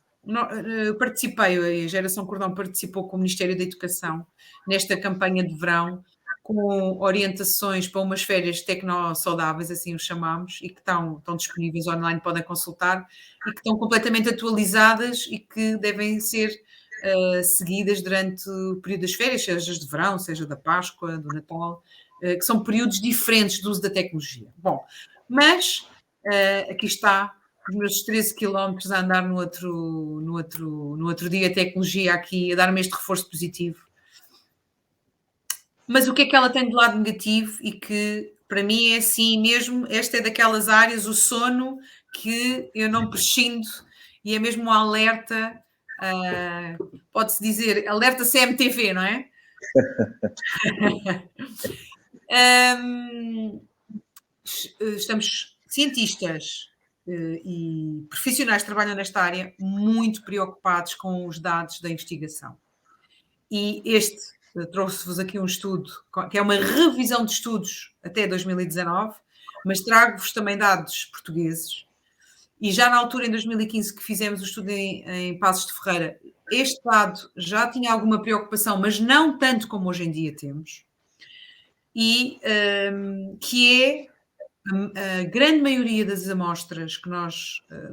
Participei, a Geração Cordão participou com o Ministério da Educação nesta campanha de verão, com orientações para umas férias tecno-saudáveis, assim o chamamos, e que estão disponíveis online, podem consultar, e que estão completamente atualizadas e que devem ser seguidas durante o período das férias, seja de verão, seja da Páscoa, do Natal, que são períodos diferentes do uso da tecnologia. Bom, mas aqui está os meus 13 quilómetros a andar no outro dia, a tecnologia aqui a dar-me este reforço positivo. Mas o que é que ela tem de lado negativo e que para mim é assim mesmo, esta é daquelas áreas, o sono, que eu não prescindo e é mesmo um alerta, pode-se dizer, alerta CMTV, não é? Estamos cientistas e profissionais que trabalham nesta área muito preocupados com os dados da investigação. E trouxe-vos aqui um estudo, que é uma revisão de estudos até 2019, mas trago-vos também dados portugueses. E já na altura, em 2015, que fizemos o estudo em Passos de Ferreira, este dado já tinha alguma preocupação, mas não tanto como hoje em dia temos. E que é a grande maioria das amostras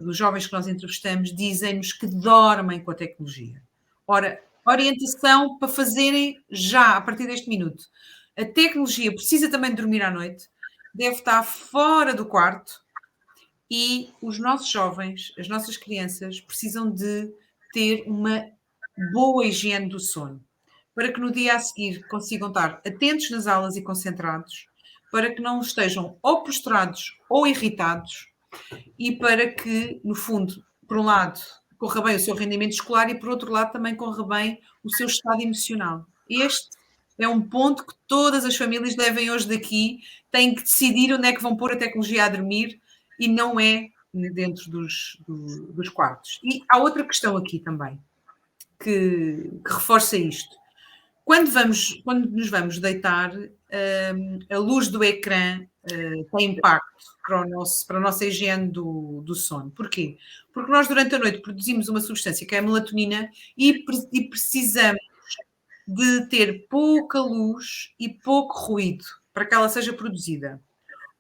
dos jovens que nós entrevistamos, dizem-nos que dormem com a tecnologia. Ora, orientação para fazerem já, a partir deste minuto. A tecnologia precisa também de dormir à noite, deve estar fora do quarto e os nossos jovens, as nossas crianças, precisam de ter uma boa higiene do sono, para que no dia a seguir consigam estar atentos nas aulas e concentrados, para que não estejam ou prostrados ou irritados e para que, no fundo, por um lado, corra bem o seu rendimento escolar e, por outro lado, também corra bem o seu estado emocional. Este é um ponto que todas as famílias devem hoje daqui, têm que decidir onde é que vão pôr a tecnologia a dormir e não é dentro dos quartos. E há outra questão aqui também, que reforça isto. Quando nos vamos deitar, a luz do ecrã tem impacto para a nossa higiene do sono. Porquê? Porque nós durante a noite produzimos uma substância que é a melatonina e precisamos de ter pouca luz e pouco ruído para que ela seja produzida.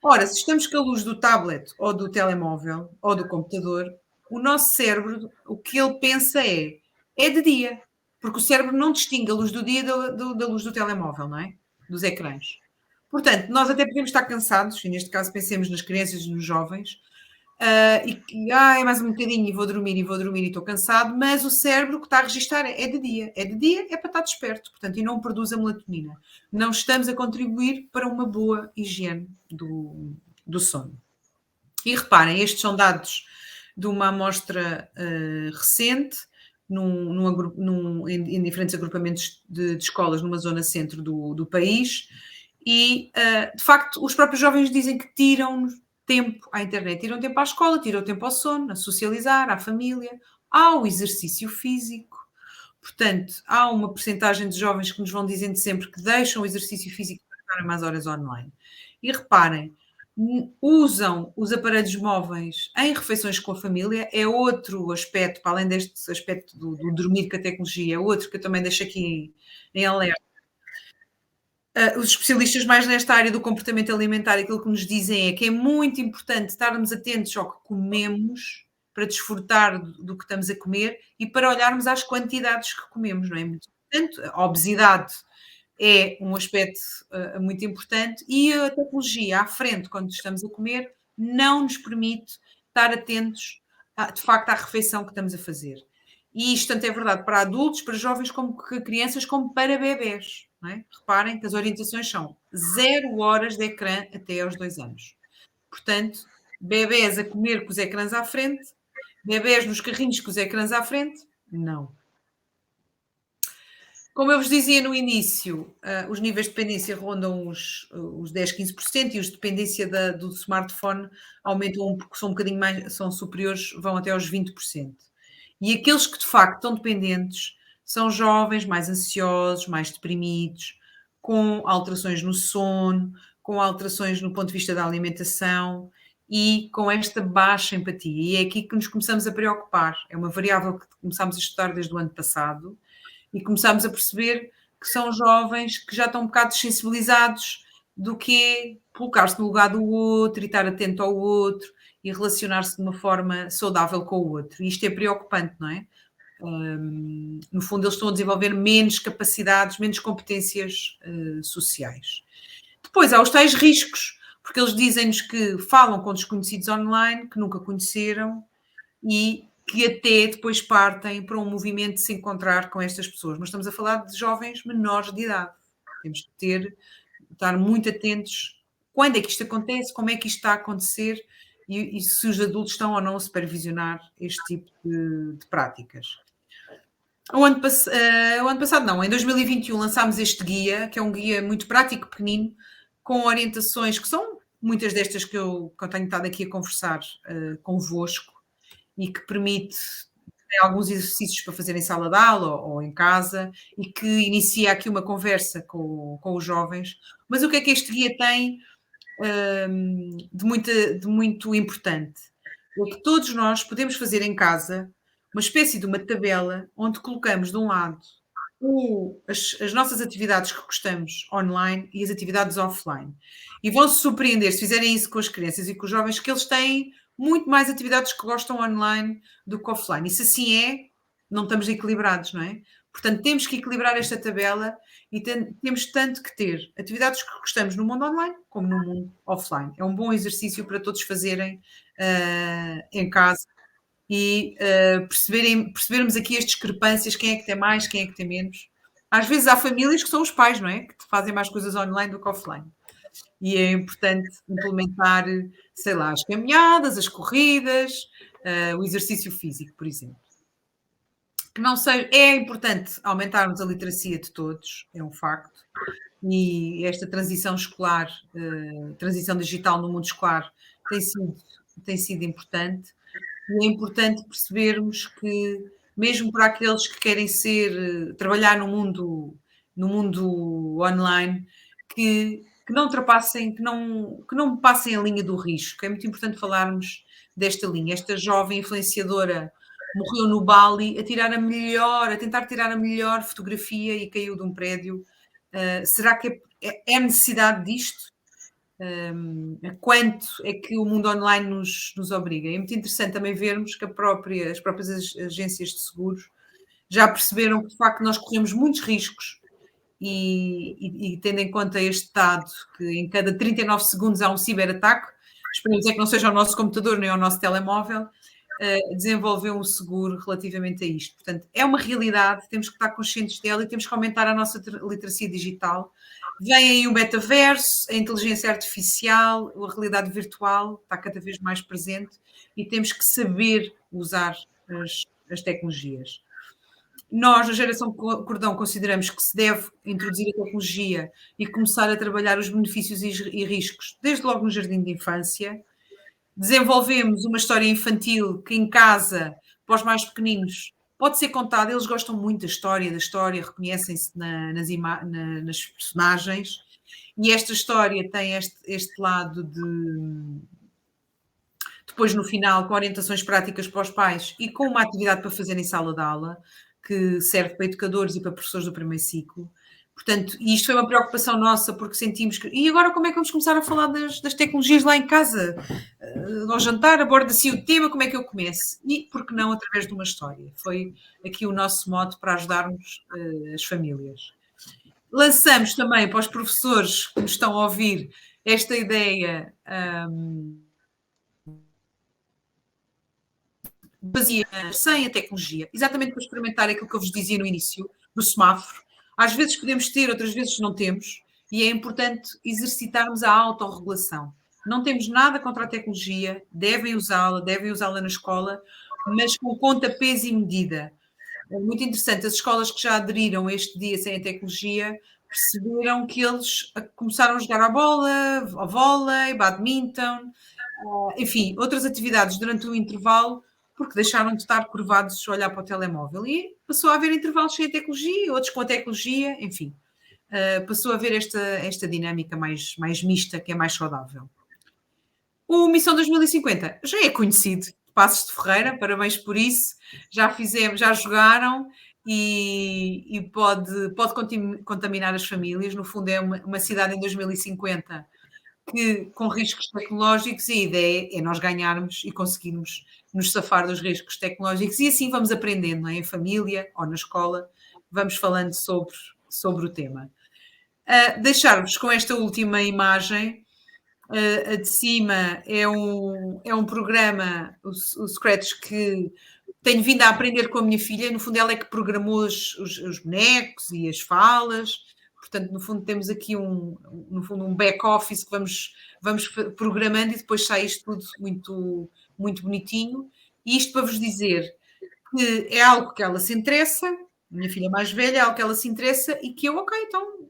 Ora, se estamos com a luz do tablet ou do telemóvel ou do computador, o nosso cérebro, o que ele pensa é de dia. porque o cérebro não distingue a luz do dia da luz do telemóvel, não é? Dos ecrãs. Portanto, nós até podemos estar cansados, e neste caso pensemos nas crianças e nos jovens, e que é mais um bocadinho e vou dormir e estou cansado, mas o cérebro que está a registar é de dia. É de dia, é para estar desperto, portanto, e não produz a melatonina. Não estamos a contribuir para uma boa higiene do sono. E reparem, estes são dados de uma amostra recente, em diferentes agrupamentos de escolas numa zona centro do país, e de facto os próprios jovens dizem que tiram tempo à internet, tiram tempo à escola, tiram tempo ao sono, a socializar, à família, ao exercício físico. Portanto, há uma percentagem de jovens que nos vão dizendo sempre que deixam o exercício físico para estarem mais horas online. E reparem, usam os aparelhos móveis em refeições com a família, é outro aspecto, para além deste aspecto do dormir com a tecnologia, é outro que eu também deixo aqui em alerta. Os especialistas mais nesta área do comportamento alimentar, aquilo que nos dizem é que é muito importante estarmos atentos ao que comemos, para desfrutar do que estamos a comer e para olharmos às quantidades que comemos, não é? Muito importante. A obesidade é um aspecto muito importante e a tecnologia à frente, quando estamos a comer, não nos permite estar atentos, de facto, à refeição que estamos a fazer. E isto tanto é verdade para adultos, para jovens, como para crianças, como para bebés. Não é? Reparem que as orientações são 0 horas de ecrã até aos 2 anos. Portanto, bebés a comer com os ecrãs à frente, bebés nos carrinhos com os ecrãs à frente, não. Como eu vos dizia no início, os níveis de dependência rondam os 10, 15% e os de dependência do smartphone aumentam porque são um bocadinho mais, são superiores, vão até aos 20%. E aqueles que de facto estão dependentes são jovens mais ansiosos, mais deprimidos, com alterações no sono, com alterações no ponto de vista da alimentação e com esta baixa empatia. E é aqui que nos começamos a preocupar. É uma variável que começámos a estudar desde o ano passado e começámos a perceber que são jovens que já estão um bocado sensibilizados do que é colocar-se no lugar do outro e estar atento ao outro e relacionar-se de uma forma saudável com o outro. E isto é preocupante, não é? No fundo, eles estão a desenvolver menos capacidades, menos competências sociais. Depois, há os tais riscos, porque eles dizem-nos que falam com desconhecidos online, que nunca conheceram e que até depois partem para um movimento de se encontrar com estas pessoas. Mas estamos a falar de jovens menores de idade. Temos que estar muito atentos quando é que isto acontece, como é que isto está a acontecer e se os adultos estão ou não a supervisionar este tipo de práticas. O ano passado, não, em 2021 lançámos este guia, que é um guia muito prático, pequenino, com orientações que são muitas destas que eu tenho estado aqui a conversar convosco e que permite alguns exercícios para fazer em sala de aula ou em casa e que inicia aqui uma conversa com os jovens. Mas o que é que este guia tem de muito importante? É que todos nós podemos fazer em casa uma espécie de uma tabela onde colocamos de um lado as nossas atividades que gostamos online e as atividades offline. E vão-se surpreender, se fizerem isso com as crianças e com os jovens, que eles têm muito mais atividades que gostam online do que offline. E se assim é, não estamos equilibrados, não é? Portanto, temos que equilibrar esta tabela e temos tanto que ter atividades que gostamos no mundo online como no mundo offline. É um bom exercício para todos fazerem em casa e percebermos aqui as discrepâncias, quem é que tem mais, quem é que tem menos. Às vezes há famílias que são os pais, não é? Que fazem mais coisas online do que offline. E é importante implementar, sei lá, as caminhadas, as corridas, o exercício físico, por exemplo. Que não sei, é importante aumentarmos a literacia de todos, é um facto. E esta transição escolar, transição digital no mundo escolar tem sido importante. E é importante percebermos que, mesmo para aqueles que querem trabalhar no mundo online, que não ultrapassem, que não passem a linha do risco. É muito importante falarmos desta linha. Esta jovem influenciadora morreu no Bali a tentar tirar a melhor fotografia e caiu de um prédio. Será que é necessidade disto? Quanto é que o mundo online nos obriga? É muito interessante também vermos que as próprias agências de seguros já perceberam que, de facto, nós corremos muitos riscos e tendo em conta este dado, que em cada 39 segundos há um ciberataque, esperemos é que não seja o nosso computador nem o nosso telemóvel, desenvolveu um seguro relativamente a isto. Portanto, é uma realidade, temos que estar conscientes dela e temos que aumentar a nossa literacia digital. Vem aí o metaverso, a inteligência artificial, a realidade virtual está cada vez mais presente e temos que saber usar as tecnologias. Nós, na geração Cordão, consideramos que se deve introduzir a tecnologia e começar a trabalhar os benefícios e riscos, desde logo no jardim de infância. Desenvolvemos uma história infantil que em casa, para os mais pequeninos, pode ser contada. Eles gostam muito da história, reconhecem-se nas personagens. E esta história tem este lado de... Depois, no final, com orientações práticas para os pais e com uma atividade para fazer em sala de aula, que serve para educadores e para professores do primeiro ciclo. Portanto, isto foi uma preocupação nossa, porque sentimos que... E agora como é que vamos começar a falar das tecnologias lá em casa? Ao jantar, aborda-se o tema, como é que eu começo? E, por que não, através de uma história? Foi aqui o nosso mote para ajudarmos as famílias. Lançamos também para os professores que nos estão a ouvir esta ideia... baseia sem a tecnologia, exatamente para experimentar aquilo que eu vos dizia no início, do semáforo. Às vezes podemos ter, outras vezes não temos, e é importante exercitarmos a autorregulação. Não temos nada contra a tecnologia, devem usá-la na escola, mas com conta, peso e medida. É muito interessante, as escolas que já aderiram a este dia sem a tecnologia perceberam que eles começaram a jogar a bola, a vôlei, badminton, enfim, outras atividades durante o intervalo, porque deixaram de estar curvados a olhar para o telemóvel. E passou a haver intervalos sem a tecnologia, outros com a tecnologia, enfim. Passou a haver esta dinâmica mais mista, que é mais saudável. O Missão 2050 já é conhecido, Passos de Ferreira, parabéns por isso. Já jogaram e pode contaminar as famílias. No fundo, é uma cidade em 2050 que, com riscos tecnológicos, e a ideia é nós ganharmos e conseguirmos nos safar dos riscos tecnológicos, e assim vamos aprendendo, não é? Em família ou na escola, vamos falando sobre o tema. Deixar-vos com esta última imagem. A de cima é um programa, o Scratch, que tenho vindo a aprender com a minha filha. No fundo, ela é que programou os bonecos e as falas. Portanto, no fundo, temos aqui um back-office que vamos programando e depois sai isto tudo muito, muito bonitinho. E isto para vos dizer que é algo que ela se interessa, minha filha mais velha, é algo que ela se interessa e que eu, ok, então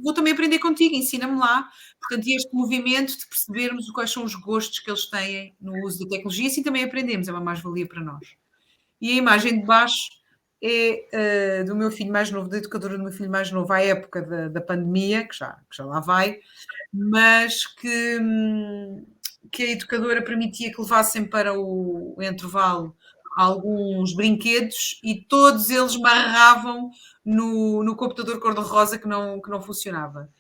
vou também aprender contigo, ensina-me lá. Portanto, este movimento de percebermos quais são os gostos que eles têm no uso da tecnologia, assim também aprendemos, é uma mais-valia para nós. E a imagem de baixo é do meu filho mais novo, da educadora do meu filho mais novo, à época da pandemia, que já lá vai, mas que a educadora permitia que levassem para o intervalo alguns brinquedos e todos eles marravam no computador cor-de-rosa que não funcionava.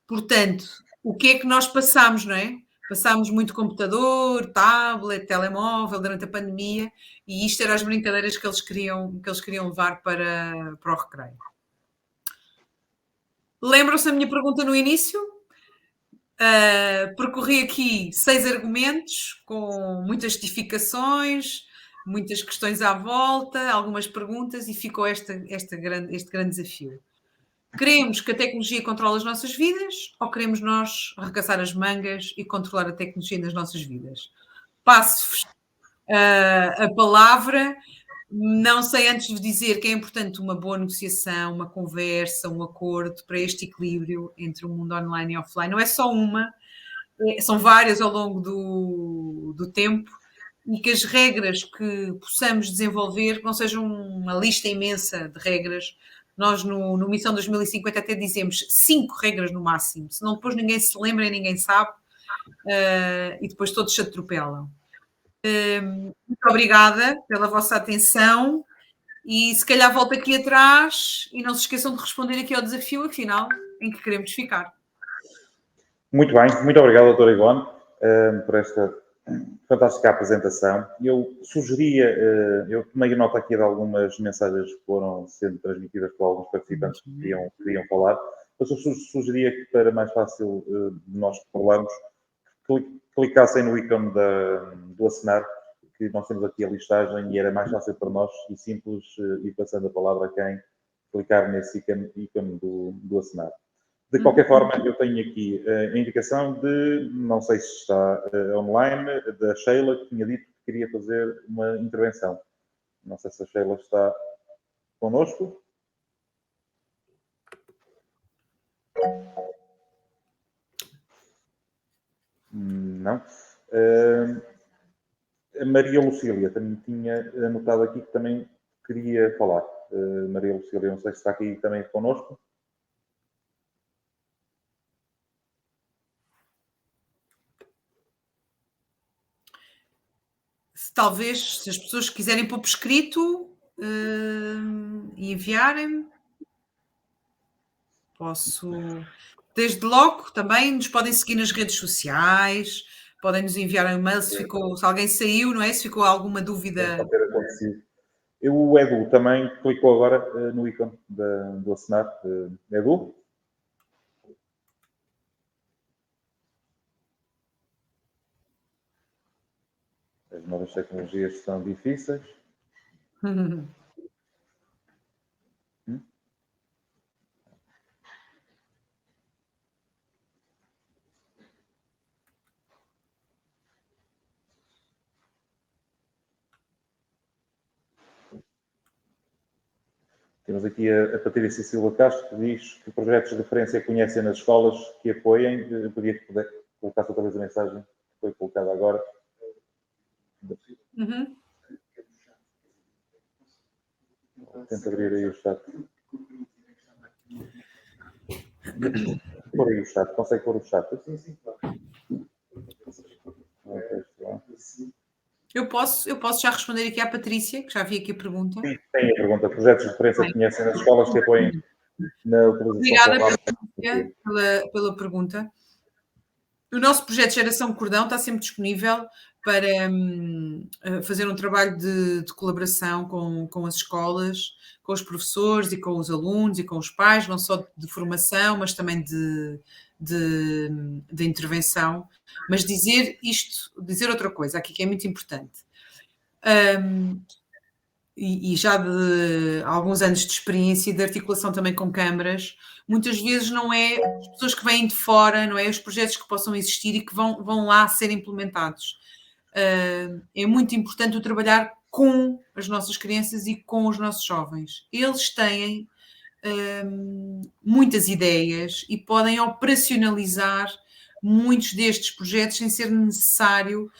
Portanto, o que é que nós passámos, não é? Passámos muito computador, tablet, telemóvel durante a pandemia, e isto eram as brincadeiras que eles queriam levar para o recreio. Lembram-se da minha pergunta no início? Percorri aqui 6 argumentos com muitas justificações, muitas questões à volta, algumas perguntas, e ficou este grande desafio. Queremos que a tecnologia controle as nossas vidas ou queremos nós arregaçar as mangas e controlar a tecnologia nas nossas vidas? Passo-vos a palavra. Não sei antes de dizer que é importante uma boa negociação, uma conversa, um acordo para este equilíbrio entre o mundo online e offline. Não é só uma, são várias ao longo do tempo, e que as regras que possamos desenvolver não sejam uma lista imensa de regras. Nós, no Missão 2050, até dizemos 5 regras no máximo, senão depois ninguém se lembra e ninguém sabe, e depois todos se atropelam. Muito obrigada pela vossa atenção, e se calhar volto aqui atrás e não se esqueçam de responder aqui ao desafio, afinal, em que queremos ficar. Muito bem, muito obrigado, doutora Ivone, por esta fantástica apresentação. Eu sugeria, eu tomei nota aqui de algumas mensagens que foram sendo transmitidas por alguns participantes que queriam falar. Eu sugeria que, para mais fácil de nós falarmos, clicassem no ícone do assinar, que nós temos aqui a listagem e era mais fácil para nós e simples ir passando a palavra a quem clicar nesse ícone do assinar. De qualquer forma, eu tenho aqui a indicação de, não sei se está online, da Sheila, que tinha dito que queria fazer uma intervenção. Não sei se a Sheila está connosco. Não. A Maria Lucília também tinha anotado aqui que também queria falar. Maria Lucília, não sei se está aqui também connosco. Talvez, se as pessoas quiserem pôr por escrito e enviarem, posso. Desde logo, também nos podem seguir nas redes sociais, podem nos enviar um e-mail se alguém saiu, não é? Se ficou alguma dúvida. Pode ter acontecido. O Edu também clicou agora no ícone do assinar. Edu? As novas tecnologias são difíceis. Temos aqui a Patrícia Silva Castro, que diz que projetos de referência conhecem nas escolas que apoiem. Eu podia colocar outra vez a mensagem que foi colocada agora. Tenta abrir aí o chat. Por aí o chat. Consegue pôr o chat? Sim, claro. Eu posso já responder aqui à Patrícia, que já vi aqui a pergunta. Sim, tem a pergunta. Projetos de referência conhecem nas escolas que apoiem na utilização. Obrigada, Patrícia, pela pergunta. O nosso projeto Geração Cordão está sempre disponível para fazer um trabalho de colaboração com as escolas, com os professores e com os alunos e com os pais, não só de formação, mas também de intervenção. Mas dizer outra coisa aqui que é muito importante. E já de alguns anos de experiência e de articulação também com câmaras, muitas vezes não é as pessoas que vêm de fora, não é os projetos que possam existir e que vão lá ser implementados. É muito importante o trabalhar com as nossas crianças e com os nossos jovens. Eles têm muitas ideias e podem operacionalizar muitos destes projetos sem ser necessário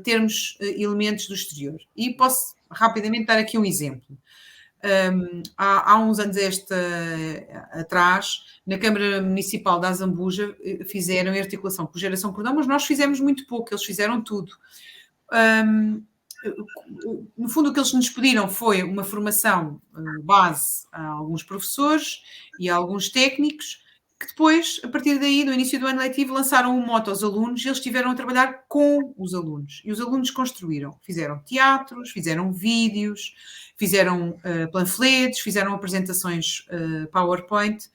termos elementos do exterior. E posso rapidamente dar aqui um exemplo. Há uns anos atrás, na Câmara Municipal da Azambuja, fizeram em articulação com Geração Cordão, mas nós fizemos muito pouco, eles fizeram tudo. No fundo, o que eles nos pediram foi uma formação base a alguns professores e a alguns técnicos, que depois, a partir daí, no início do ano letivo, lançaram um mote aos alunos e eles estiveram a trabalhar com os alunos. E os alunos construíram, fizeram teatros, fizeram vídeos, fizeram panfletos, fizeram apresentações PowerPoint.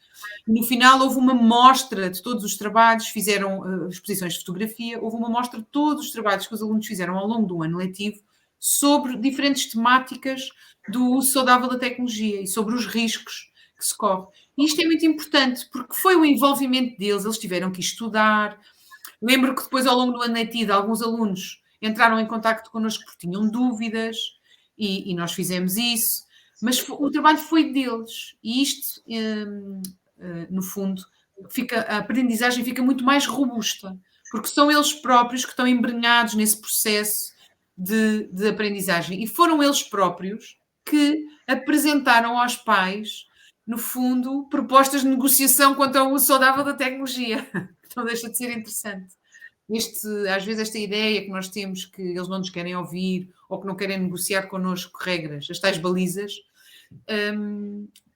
E no final houve uma mostra de todos os trabalhos, fizeram exposições de fotografia, houve uma mostra de todos os trabalhos que os alunos fizeram ao longo do ano letivo sobre diferentes temáticas do uso saudável da tecnologia e sobre os riscos que se corre. E isto é muito importante, porque foi o envolvimento deles, eles tiveram que estudar. Lembro que depois, ao longo do ano letivo, alguns alunos entraram em contacto connosco porque tinham dúvidas e nós fizemos isso. Mas o trabalho foi deles. E isto, no fundo, a aprendizagem fica muito mais robusta, porque são eles próprios que estão embrenhados nesse processo de aprendizagem. E foram eles próprios que apresentaram aos pais, no fundo, propostas de negociação quanto ao uso saudável da tecnologia. Então deixa de ser interessante. Às vezes esta ideia que nós temos que eles não nos querem ouvir ou que não querem negociar connosco regras, as tais balizas,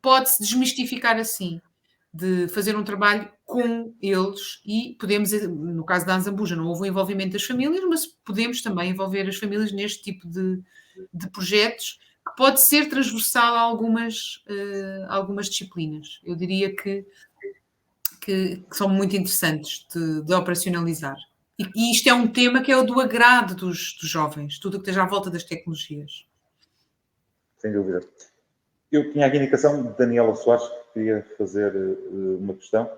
pode-se desmistificar assim, de fazer um trabalho com eles e podemos, no caso da Anzambuja, não houve o envolvimento das famílias, mas podemos também envolver as famílias neste tipo de projetos que pode ser transversal a algumas disciplinas. Eu diria que são muito interessantes de operacionalizar. E isto é um tema que é o do agrado dos jovens, tudo o que esteja à volta das tecnologias. Sem dúvida. Eu tinha aqui a indicação de Daniela Soares, que queria fazer uma questão.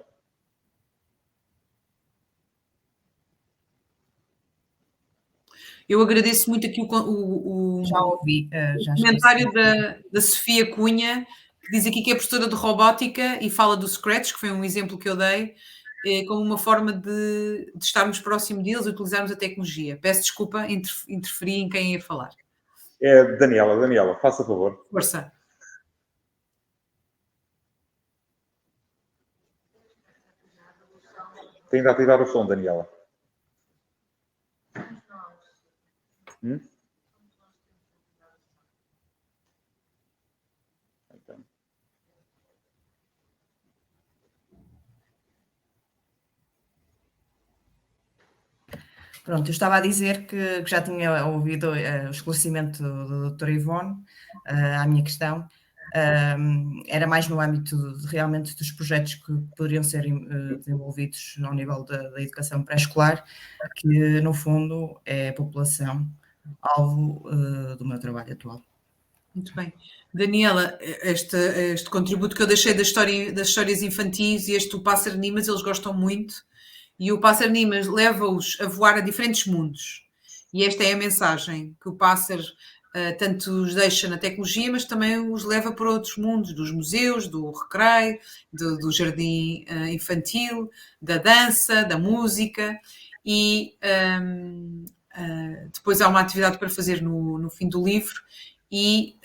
Eu agradeço muito aqui o Já ouvi, já comentário da Sofia Cunha, que diz aqui que é professora de robótica e fala do Scratch, que foi um exemplo que eu dei, como uma forma de estarmos próximo deles e utilizarmos a tecnologia. Peço desculpa, interferi em quem ia falar. É Daniela, faça favor. Força. Tem de ativar o som, Daniela. Então. Pronto, eu estava a dizer que já tinha ouvido o esclarecimento do Dr. Ivone à minha questão. Era mais no âmbito realmente dos projetos que poderiam ser desenvolvidos ao nível da educação pré-escolar, que no fundo é a população alvo do meu trabalho atual. Muito bem. Daniela, este contributo que eu deixei das histórias infantis e este do Pássaro Nimas, eles gostam muito. E o Pássaro Nimas leva-os a voar a diferentes mundos. E esta é a mensagem que o pássaro tanto os deixa na tecnologia, mas também os leva para outros mundos, dos museus, do recreio, do jardim infantil, da dança, da música. E depois há uma atividade para fazer no fim do livro e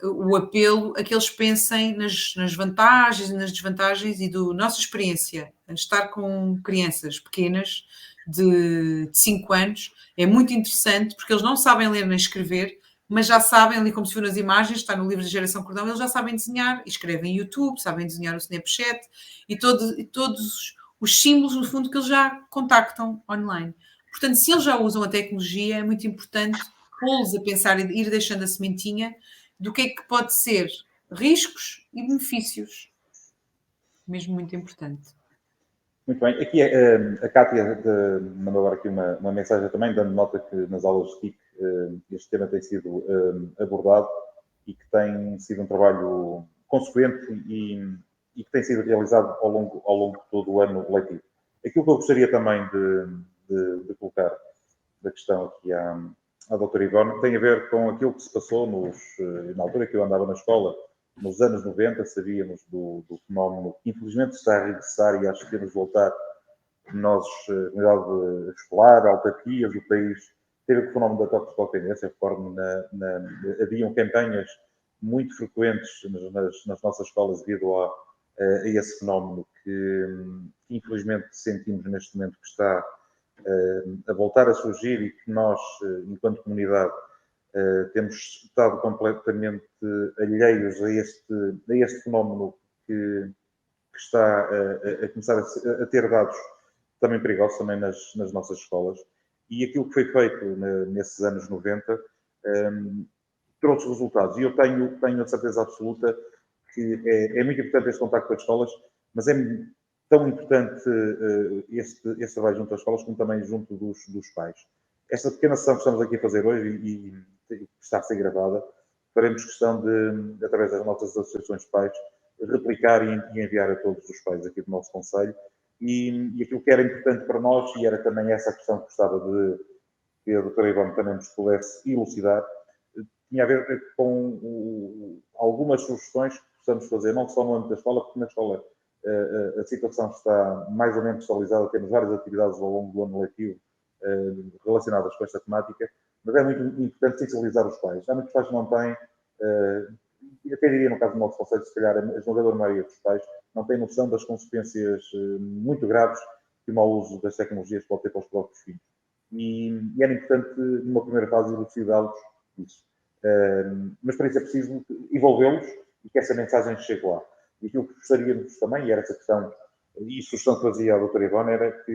o apelo a que eles pensem nas vantagens e nas desvantagens e da nossa experiência. Estar com crianças pequenas de 5 anos é muito interessante porque eles não sabem ler nem escrever, mas já sabem, ali como se viu nas imagens, está no livro da Geração Cordão, eles já sabem desenhar, escrevem YouTube, sabem desenhar o Snapchat e todos os símbolos, no fundo, que eles já contactam online. Portanto, se eles já usam a tecnologia, é muito importante pô-los a pensar e ir deixando a sementinha do que é que pode ser riscos e benefícios. Mesmo muito importante. Muito bem. Aqui a Cátia mandou agora aqui uma mensagem também, dando nota que nas aulas de TIC este tema tem sido abordado e que tem sido um trabalho consequente e que tem sido realizado ao longo de todo o ano letivo. Aquilo que eu gostaria também de colocar da questão aqui à doutora Ivone tem a ver com aquilo que se passou na altura que eu andava na escola, nos anos 90, sabíamos do fenómeno que infelizmente está a regressar e acho que temos de voltar. Nós, comunidade escolar, autarquias, o país, teve o fenómeno da toxicodependência. Recordo-me, haviam campanhas muito frequentes nas nossas escolas devido a esse fenómeno que infelizmente sentimos neste momento que está a voltar a surgir e que nós, enquanto comunidade, temos estado completamente alheios a este fenómeno que está a começar a ter dados também perigosos também nas nossas escolas. E aquilo que foi feito nesses anos 90 trouxe resultados. E eu tenho a certeza absoluta que é muito importante este contacto com as escolas, mas é tão importante este trabalho junto às escolas como também junto dos pais. Esta pequena sessão que estamos aqui a fazer hoje e está a ser gravada, faremos questão de, através das nossas associações de pais, replicar e enviar a todos os pais aqui do nosso concelho. E aquilo que era importante para nós, e era também essa questão que gostava de que a doutora Ivone também nos pudesse elucidar, tinha a ver com algumas sugestões que possamos fazer, não só no âmbito da escola, porque na escola a situação está mais ou menos estabilizada, temos várias atividades ao longo do ano letivo relacionadas com esta temática, mas é muito importante sensibilizar os pais. Há muitos pais que não têm, até diria no caso do nosso conceito, se calhar a esmagadora maioria dos pais não tem noção das consequências muito graves que o mau uso das tecnologias pode ter para os próprios filhos. E era importante, numa primeira fase, elucidá-los isso. Mas para isso é preciso envolvê-los e que essa mensagem chegue lá. E aquilo que gostaríamos também, e era essa questão e sugestão que fazia a doutora Ivone era que,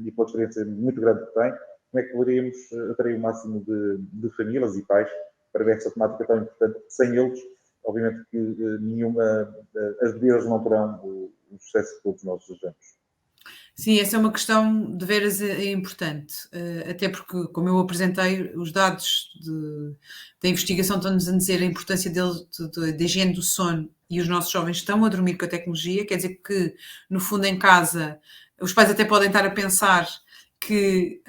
e pela experiência muito grande que tem, como é que poderíamos atrair o máximo de famílias e pais para ver essa temática tão importante. Sem eles, obviamente que as medidas não terão o sucesso que todos nós desejamos. Sim, essa é uma questão de veras importante, até porque, como eu apresentei, os dados da investigação estão-nos a dizer a importância da higiene do sono, e os nossos jovens estão a dormir com a tecnologia, quer dizer que, no fundo, em casa, os pais até podem estar a pensar que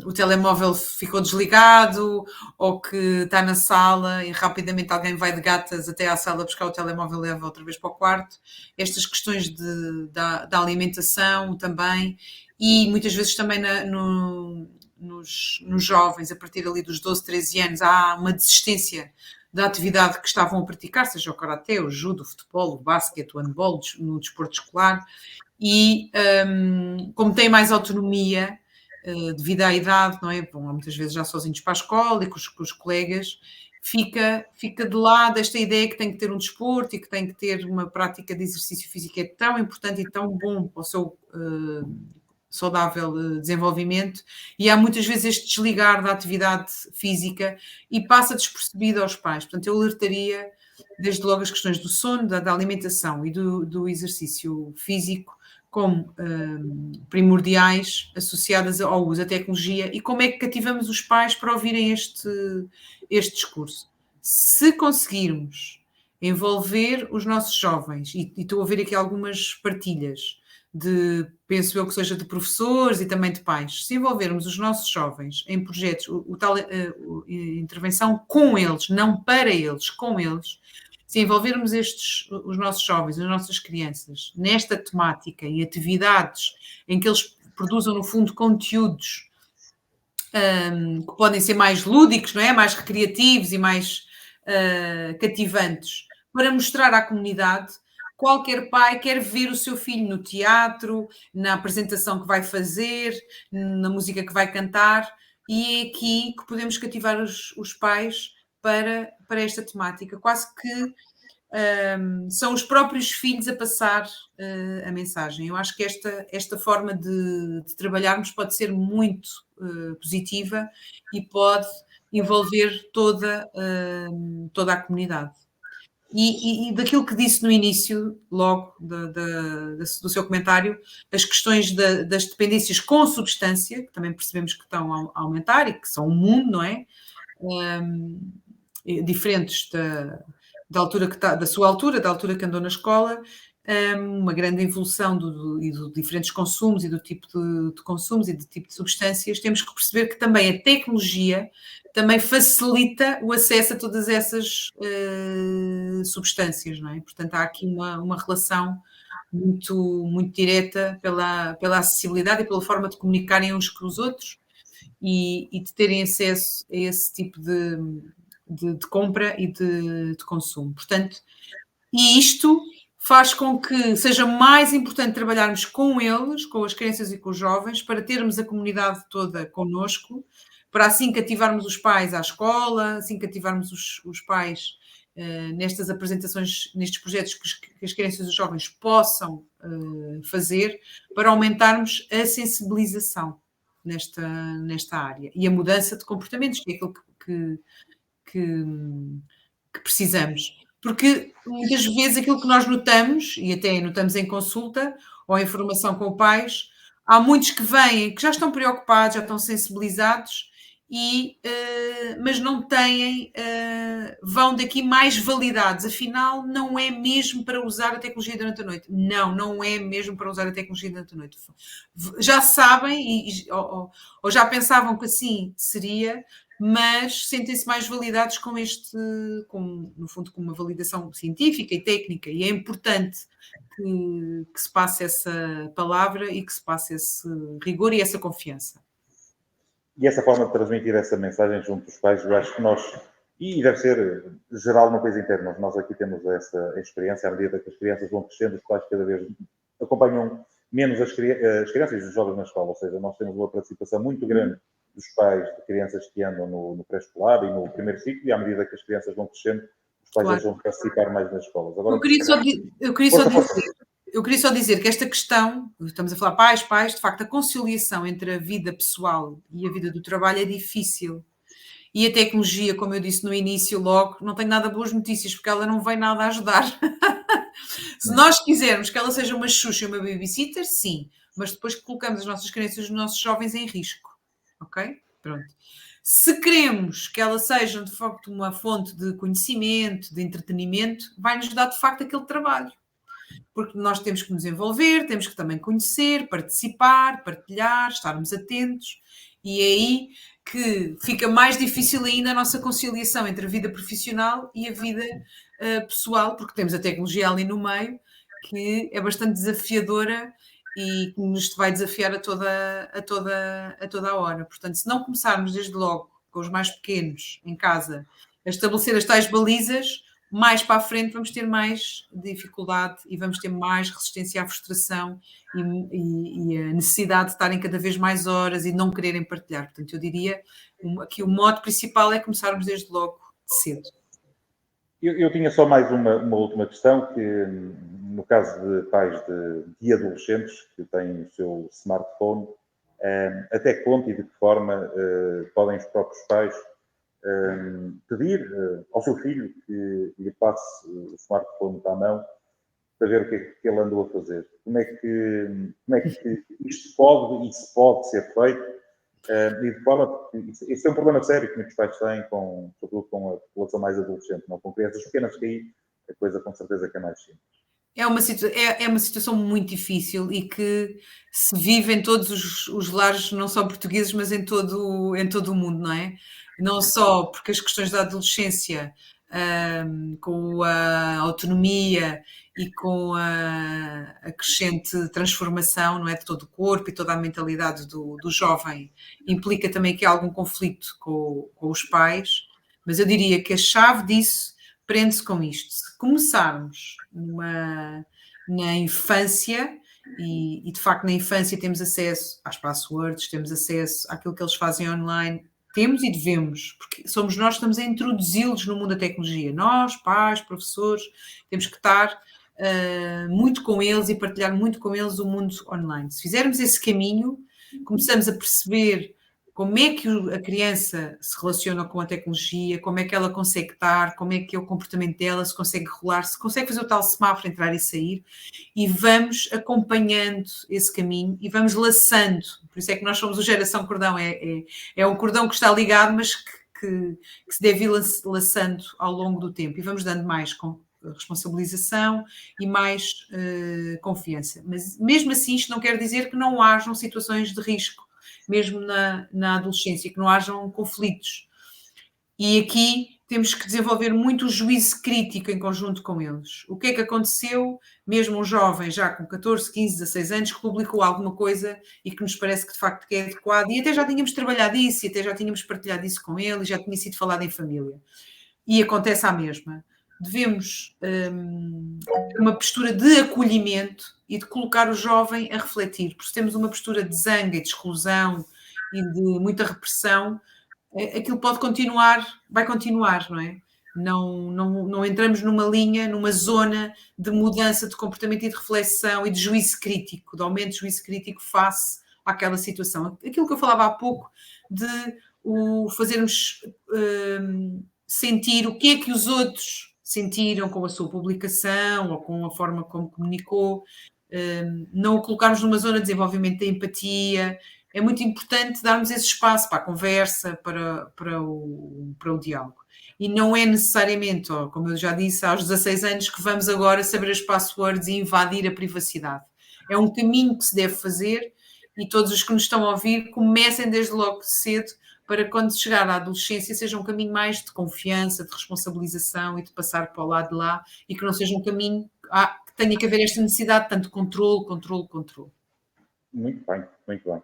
o telemóvel ficou desligado ou que está na sala e rapidamente alguém vai de gatas até à sala buscar o telemóvel e leva outra vez para o quarto. Estas questões da alimentação também, e muitas vezes também nos jovens, a partir ali dos 12, 13 anos, há uma desistência da atividade que estavam a praticar, seja o karatê, o judo, o futebol, o basquete, o handball, no desporto escolar. E como têm mais autonomia devido à idade, não é? Vão muitas vezes já sozinhos para a escola e com os colegas, fica de lado esta ideia que tem que ter um desporto e que tem que ter uma prática de exercício físico que é tão importante e tão bom para o seu saudável desenvolvimento, e há muitas vezes este desligar da atividade física e passa despercebido aos pais. Portanto, eu alertaria desde logo as questões do sono, da alimentação e do exercício físico como primordiais associadas ao uso da tecnologia, e como é que cativamos os pais para ouvirem este discurso. Se conseguirmos envolver os nossos jovens, e estou a ver aqui algumas partilhas, penso eu que seja de professores e também de pais, se envolvermos os nossos jovens em projetos, intervenção com eles, não para eles, com eles, se envolvermos os nossos jovens, as nossas crianças, nesta temática e atividades em que eles produzam, no fundo, conteúdos que podem ser mais lúdicos, não é? Mais recreativos e mais cativantes, para mostrar à comunidade. Qualquer pai quer ver o seu filho no teatro, na apresentação que vai fazer, na música que vai cantar, e é aqui que podemos cativar os pais para esta temática. Quase que são os próprios filhos a passar a mensagem. Eu acho que esta forma de trabalharmos pode ser muito positiva e pode envolver toda a comunidade. E daquilo que disse no início, logo do seu comentário, as questões das dependências com substância, que também percebemos que estão a aumentar e que são um mundo, não é? Diferentes da altura da sua altura, da altura que andou na escola, uma grande evolução de diferentes consumos e do tipo de consumos e do tipo de substâncias. Temos que perceber que também a tecnologia também facilita o acesso a todas essas substâncias, não é? Portanto, há aqui uma relação muito, muito direta pela acessibilidade e pela forma de comunicarem uns com os outros e de terem acesso a esse tipo de compra e de consumo. Portanto, e isto faz com que seja mais importante trabalharmos com eles, com as crianças e com os jovens, para termos a comunidade toda connosco, para assim cativarmos os pais à escola, assim cativarmos os pais nestas apresentações, nestes projetos que as crianças e os jovens possam fazer, para aumentarmos a sensibilização nesta área e a mudança de comportamentos, que é aquilo que precisamos. Porque muitas vezes aquilo que nós notamos, e até notamos em consulta ou em formação com pais, há muitos que vêm, que já estão preocupados, já estão sensibilizados, mas não têm, vão daqui mais validados. Afinal, não é mesmo para usar a tecnologia durante a noite. Não é mesmo para usar a tecnologia durante a noite. Já sabem, ou já pensavam que assim seria, mas sentem-se mais validados no fundo, com uma validação científica e técnica, e é importante que se passe essa palavra e que se passe esse rigor e essa confiança. E essa forma de transmitir essa mensagem junto dos pais, eu acho que nós, e deve ser geral no país inteiro, nós aqui temos essa experiência, à medida que as crianças vão crescendo, os pais cada vez acompanham menos as crianças e os jovens na escola, ou seja, nós temos uma participação muito grande dos pais de crianças que andam no pré-escolar e no primeiro ciclo, e à medida que as crianças vão crescendo, os pais deixam de participar mais nas escolas. Agora, eu queria só dizer, eu queria só dizer que esta questão, estamos a falar pais, de facto, a conciliação entre a vida pessoal e a vida do trabalho é difícil. E a tecnologia, como eu disse no início, logo, não tem nada boas notícias, porque ela não vem nada a ajudar. Se nós quisermos que ela seja uma Xuxa e uma babysitter, sim, mas depois colocamos as nossas crianças e os nossos jovens em risco. Ok? Pronto. Se queremos que ela seja, de facto, uma fonte de conhecimento, de entretenimento, vai-nos dar, de facto, aquele trabalho. Porque nós temos que nos envolver, temos que também conhecer, participar, partilhar, estarmos atentos, e é aí que fica mais difícil ainda a nossa conciliação entre a vida profissional e a vida pessoal, porque temos a tecnologia ali no meio, que é bastante desafiadora e que nos vai desafiar a toda a hora. Portanto, se não começarmos desde logo com os mais pequenos em casa a estabelecer as tais balizas, mais para a frente vamos ter mais dificuldade e vamos ter mais resistência à frustração e a necessidade de estarem cada vez mais horas e não quererem partilhar. Portanto, eu diria que o modo principal é começarmos desde logo cedo. Eu tinha só mais uma última questão, que no caso de pais de adolescentes que têm o seu smartphone, até que ponto e de que forma podem os próprios pais pedir ao seu filho que lhe passe o smartphone à mão para ver o que é que ele andou a fazer? Como é que isto pode e se pode ser feito? E de forma, porque isso é um problema sério que muitos pais têm, sobretudo com a população mais adolescente, não com crianças pequenas, que aí a coisa com certeza que é mais simples. É uma situação muito difícil e que se vive em todos os lares, não só portugueses, mas em todo o mundo, não é? Não só porque as questões da adolescência, com a autonomia e com a crescente transformação, não é, de todo o corpo e toda a mentalidade do jovem, implica também que há algum conflito com os pais, mas eu diria que a chave disso prende-se com isto. Se começarmos na infância, e de facto na infância temos acesso às passwords, temos acesso àquilo que eles fazem online, temos e devemos, porque somos nós que estamos a introduzi-los no mundo da tecnologia. Nós, pais, professores, temos que estar muito com eles e partilhar muito com eles o mundo online. Se fizermos esse caminho, começamos a perceber como é que a criança se relaciona com a tecnologia, como é que ela consegue estar, como é que é o comportamento dela, se consegue rolar, se consegue fazer o tal semáforo, entrar e sair, e vamos acompanhando esse caminho e vamos laçando. Por isso é que nós somos o Geração Cordão, é um cordão que está ligado, mas que se deve ir laçando ao longo do tempo, e vamos dando mais responsabilização e mais confiança. Mas mesmo assim isto não quer dizer que não hajam situações de risco, mesmo na adolescência, que não hajam conflitos. E aqui temos que desenvolver muito o juízo crítico em conjunto com eles. O que é que aconteceu, mesmo um jovem já com 14, 15, 16 anos, que publicou alguma coisa e que nos parece que de facto que é adequado, e até já tínhamos trabalhado isso, e até já tínhamos partilhado isso com ele, e já tinha sido falado em família. E acontece a mesma. Devemos ter uma postura de acolhimento e de colocar o jovem a refletir, porque se temos uma postura de zanga e de exclusão e de muita repressão, aquilo pode continuar, vai continuar, não é? Não entramos numa linha, numa zona de mudança de comportamento e de reflexão e de juízo crítico, de aumento de juízo crítico face àquela situação. Aquilo que eu falava há pouco de fazermos sentir o que é que os outros sentiram com a sua publicação ou com a forma como comunicou, não o colocarmos numa zona de desenvolvimento da empatia. É muito importante darmos esse espaço para a conversa, para o diálogo. E não é necessariamente, como eu já disse, aos 16 anos que vamos agora saber as passwords e invadir a privacidade. É um caminho que se deve fazer e todos os que nos estão a ouvir comecem desde logo cedo para quando chegar à adolescência seja um caminho mais de confiança, de responsabilização e de passar para o lado de lá e que não seja um caminho que tenha que haver esta necessidade de tanto controle. Muito bem, muito bem.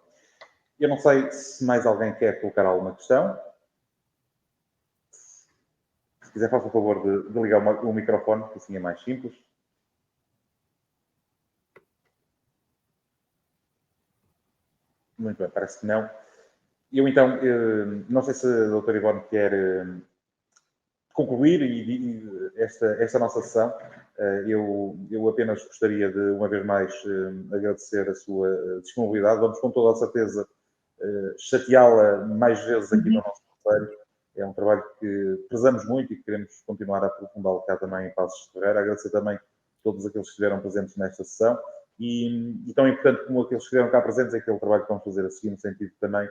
Eu não sei se mais alguém quer colocar alguma questão. Se quiser, faça o favor de ligar o microfone, que assim é mais simples. Muito bem, parece que não. Eu então, não sei se a doutora Ivone quer concluir esta nossa sessão. Eu apenas gostaria de, uma vez mais, agradecer a sua disponibilidade. Vamos, com toda a certeza, chateá-la mais vezes aqui no nosso conselho. É um trabalho que prezamos muito e que queremos continuar a aprofundá-lo cá também em Passos de Ferreira. Agradecer também a todos aqueles que estiveram presentes nesta sessão. E tão importante como aqueles que estiveram cá presentes é aquele trabalho que vamos fazer a seguir, no sentido de também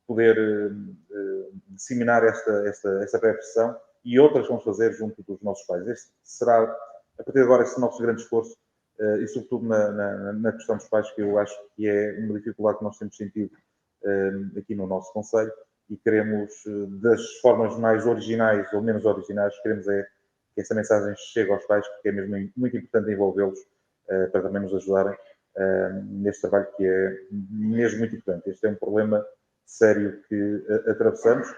poder disseminar esta pré-pressão e outras que vamos fazer junto dos nossos pais. Este será, a partir de agora, este nosso grande esforço e, sobretudo, na questão dos pais, que eu acho que é uma dificuldade que nós temos sentido aqui no nosso concelho, e queremos, das formas mais originais ou menos originais, queremos que esta mensagem chegue aos pais, porque é mesmo muito importante envolvê-los para também nos ajudarem neste trabalho, que é mesmo muito importante. Este é um problema sério que atravessamos.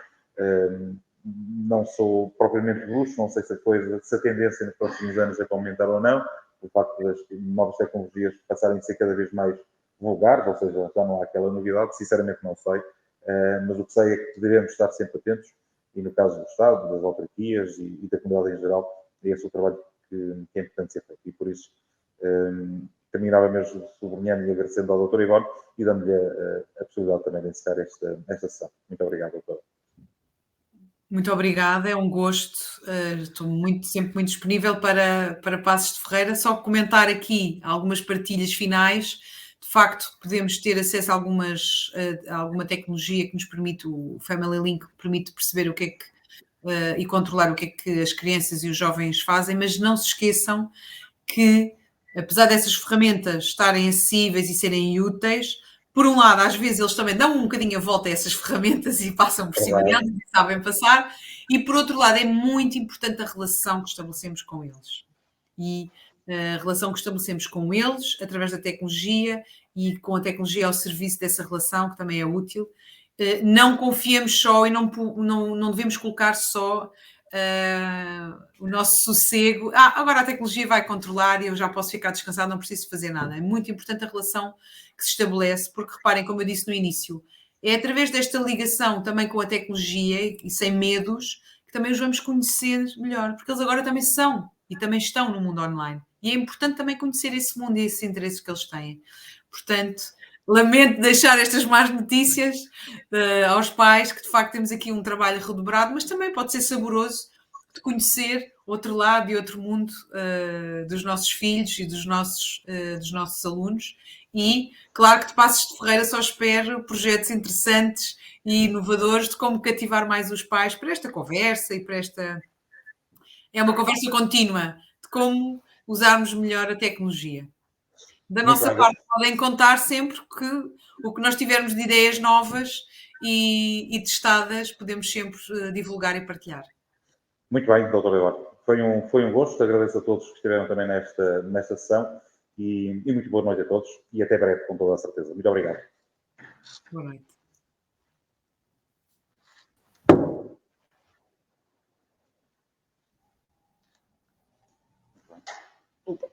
Não sou propriamente bruxo, não sei se a tendência nos próximos anos é para aumentar ou não, o facto das novas tecnologias passarem a ser cada vez mais vulgares, ou seja, já não há aquela novidade, sinceramente não sei, mas o que sei é que devemos estar sempre atentos, e no caso do Estado, das autarquias e da comunidade em geral, é esse o trabalho que é importante ser feito. E por isso, terminava mesmo sublinhando e agradecendo ao Dr. Ivone e dando-lhe a possibilidade também de encerrar esta sessão. Muito obrigado, doutora. Muito obrigada, é um gosto. Estou sempre muito disponível para Passos de Ferreira. Só comentar aqui algumas partilhas finais. De facto, podemos ter acesso a alguma tecnologia que nos permite, o Family Link permite perceber o que é que e controlar o que é que as crianças e os jovens fazem, mas não se esqueçam que, apesar dessas ferramentas estarem acessíveis e serem úteis, por um lado, às vezes eles também dão um bocadinho a volta a essas ferramentas e passam por cima delas e sabem passar, e por outro lado, é muito importante a relação que estabelecemos com eles. E a relação que estabelecemos com eles, através da tecnologia e com a tecnologia ao serviço dessa relação, que também é útil. Não confiemos só e não devemos colocar só o nosso sossego. Agora a tecnologia vai controlar e eu já posso ficar descansado, não preciso fazer nada. É muito importante a relação que se estabelece, porque reparem, como eu disse no início, é através desta ligação também com a tecnologia e sem medos que também os vamos conhecer melhor, porque eles agora também são e também estão no mundo online. E é importante também conhecer esse mundo e esses interesses que eles têm. Portanto, lamento deixar estas más notícias aos pais, que de facto temos aqui um trabalho redobrado, mas também pode ser saboroso de conhecer outro lado e outro mundo dos nossos filhos e dos nossos alunos. E, claro que de Passos de Ferreira só espero projetos interessantes e inovadores de como cativar mais os pais para esta conversa e para esta... É uma conversa contínua de como usarmos melhor a tecnologia. Da nossa parte, podem contar sempre que o que nós tivermos de ideias novas e testadas, podemos sempre divulgar e partilhar. Muito bem, doutor Eduardo. Foi um gosto. Agradeço a todos que estiveram também nesta sessão e muito boa noite a todos e até breve, com toda a certeza. Muito obrigado. Boa noite. Opa.